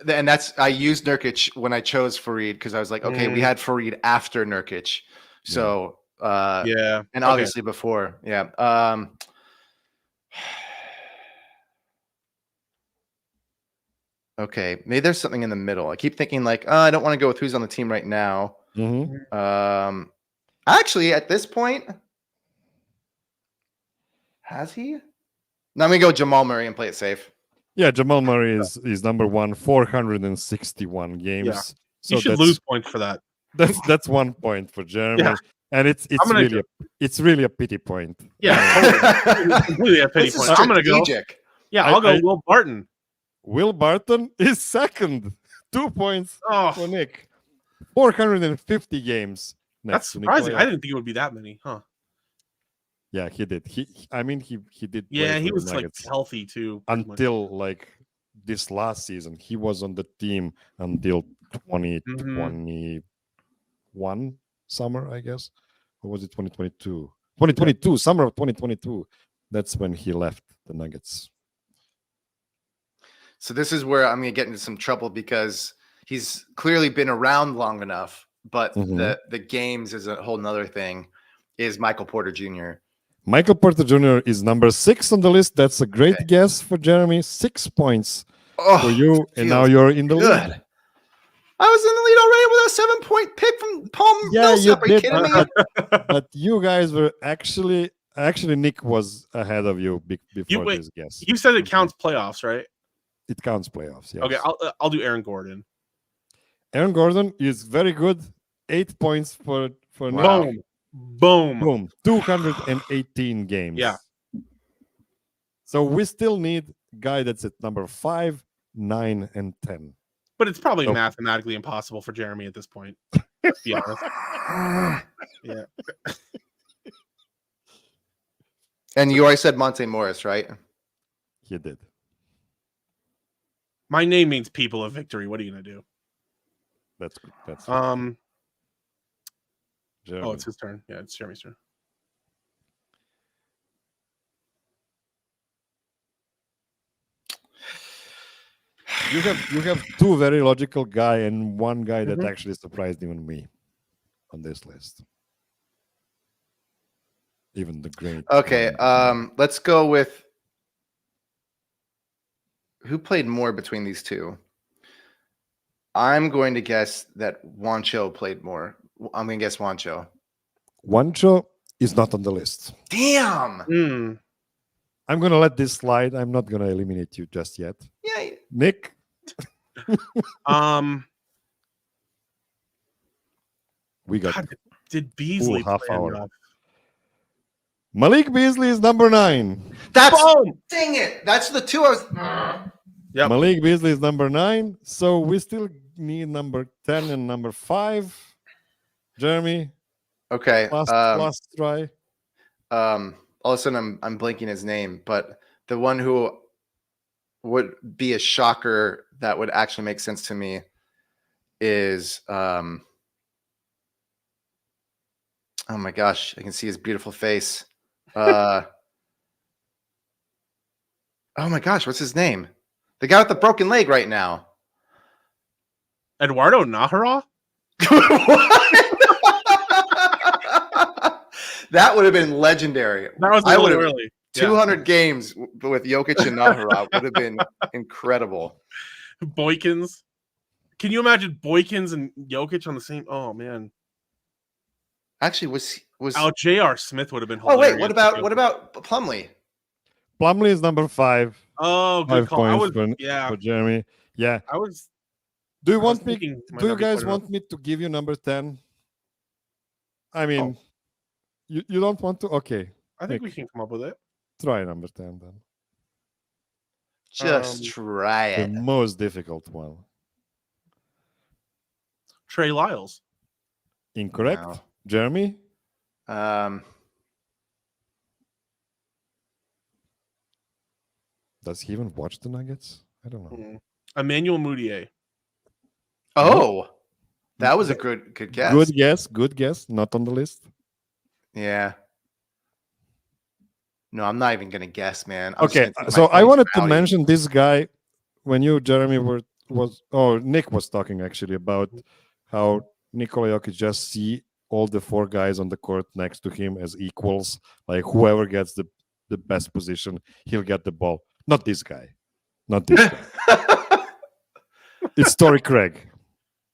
And I used Nurkic when I chose Fareed because I was like, okay, we had Fareed after Nurkic. So Yeah, and okay. obviously before. Yeah. Okay, maybe there's something in the middle. I keep thinking like, I don't want to go with who's on the team right now. Mhm. Actually, at this point, has he? No, I'm gonna go Jamal Murray and play it safe. Yeah, Jamal Murray is number one, 461 games. Yeah. So You should that's, lose points for that. That's 1 point for Jeremy, Yeah. and it's gonna really a pity point. Yeah, totally. Completely a pity This is point. I'm gonna go. strategic. Yeah, I- I'll go I- Will Barton. Will Barton is second, 2 points for Oh, Nick. 450 games. Next that's to surprising. Nikola. I didn't think it would be that many, huh? Yeah, he did. He did. Yeah, play he for the was like Nuggets healthy too. pretty much. until like this last season. He was on the team until 2021 summer, I guess. Or was it 2022? 2022, summer of 2022. That's when he left the Nuggets. So this is where I'm gonna get into some trouble because he's clearly been around long enough, but Mhm. the games is a whole nother thing. Is Michael Porter Jr. Michael Porter Jr. is number 6 on the list. That's a great Okay. guess for Jeremy. 6 points Oh, for you, and now feels you're in the good. lead. I was in the lead already with a 7-point pick from Paul Yeah, Millsap. Are you you kidding me? did, but you guys were actually Nick was ahead of you before wait, this guess. You said it counts playoffs, right? It counts playoffs. Yes. Okay, I'll do Aaron Gordon. Aaron Gordon is very good. 8 points for Wow. Nick. Boom. Boom. 218 games. Yeah. So we still need a guy that's at number 5, 9, and 10. But it's probably Oh. mathematically impossible for Jeremy at this point. Let's be honest. Yeah. And you already said Monte Morris, right? He did. My name means people of victory. What are you gonna do? That's Jeremy. Oh, it's his turn. Yeah, it's Jeremy's turn. You have 2 very logical guy and 1 guy that Mhm. actually surprised even me on this list. Even the great. Okay. Let's go with who played more between these two. I'm going to guess that Juancho played more. I'm going to guess Juancho. Juancho is not on the list. Damn. Hmm. I'm going to let this slide. I'm not going to eliminate you just yet. Yeah. Nick? We got God, did Beasley half play hour. enough? Malik Beasley is number 9. That's Boom! dang it. That's the two I was. Yep. Malik Beasley is number 9. So we still need number 10 and number 5. Jeremy, Okay. last try. All of a sudden I'm blanking his name, but the one who would be a shocker that would actually make sense to me is oh my gosh, I can see his beautiful face. Oh my gosh, what's his name? The guy with the broken leg right now. Eduardo Nahara? That would have been legendary. That was a I little would've- early. Yeah. 200 games with Jokic and Nahara would have been incredible. Boykins. Can you imagine Boykins and Jokic on the same? Oh man. Actually, was Oh, J.R. Smith would have been. oh wait, hilarious what about Plumlee? Plumlee is number 5. Oh, good 5 call. I points was, yeah, for Jeremy. Yeah. I was. Do you I was want me? thinking might Do you not be guys quite enough. want me to give you number 10? I mean, Oh. you don't want to? Okay, I think Nick. we can come up with it. try number 10 then. Just Um, try The it. most difficult one. Trey Lyles. Incorrect. No. Jeremy? Does he even watch the Nuggets? I don't know. Emmanuel Mudiay. Oh, that was a good guess. Good guess. Good guess. Not on the list. Yeah. No, I'm not even gonna guess, man. I'm just Okay, gonna take so my I points wanted to value. mention this guy when you, Jeremy, Nick was talking actually about how Nikola Jokic just see all the 4 guys on the court next to him as equals. Like whoever gets the best position, he'll get the ball. Not this guy. Not this guy. It's Torrey Craig.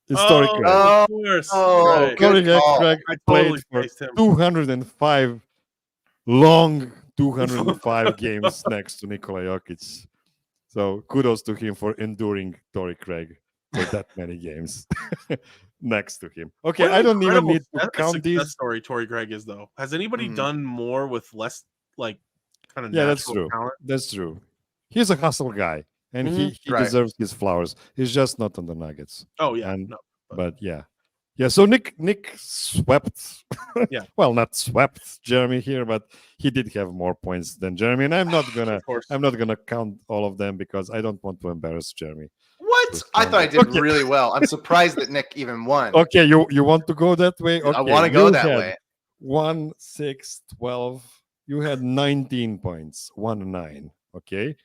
It's Torrey Craig. Of course. Oh, Right. good Torrey call. Craig I played totally for spaced him. 205 long 205 games next to Nikola Jokic. So kudos to him for enduring Torrey Craig for that many games next to him. Okay, What an I don't even incredible need to count success these. story Torrey Craig is though. Has anybody Mhm. done more with less like kind of Yeah, natural that's true. talent? That's true. He's a hustle guy, and he Right. deserves his flowers. He's just not on the Nuggets. Oh yeah. And- No. But yeah. So Nick swept. Yeah. Well, not swept Jeremy here, but he did have more points than Jeremy, and I'm not gonna Of course. count all of them because I don't want to embarrass Jeremy. What? I thought I did Okay. really well. I'm surprised that Nick even won. Okay, you want to go that way? Okay, I want to go you that had way. 1, 6, 12. You had 19 points. 1, 9. Okay,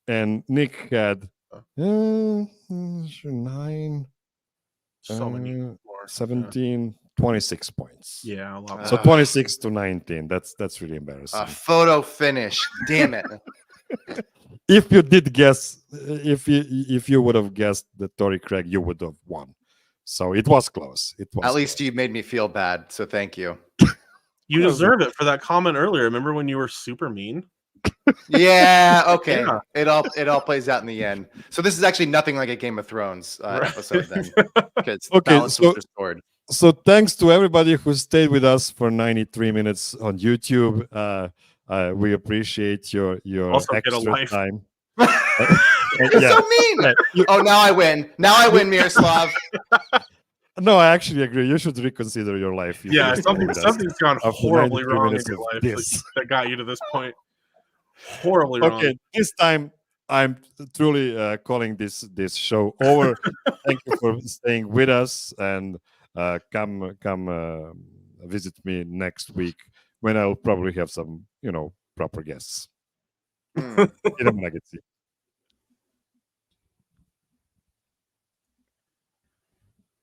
and Nick had 9. So many Uh, more. 17, 26 points. Yeah, a lot. So Ugh. 26 to 19. That's really embarrassing. A photo finish. Damn it. If you did guess, if you would have guessed the Torrey Craig, you would have won. So it was close. It was At least close. you made me feel bad, so thank you. You deserve it for that comment earlier. Remember when you were super mean? Yeah, okay. Yeah. It all plays out in the end. So this is actually nothing like a Game of Thrones Right. episode then. Because Okay, balance was so- restored. So thanks to everybody who stayed with us for 93 minutes on YouTube. We appreciate your Also get a extra life. time. You're Yeah. so mean. You- Oh, now I win. Now I win, Miroslav. No, I actually agree. You should reconsider your life. if Yeah, you're still with us something's gone after horribly 93 wrong in minutes your of life this. that got you to this point. Horribly wrong. Okay, this time I'm truly calling this show over. Thank you for staying with us, and come visit me next week when I'll probably have some proper guests. Hmm. In a magazine.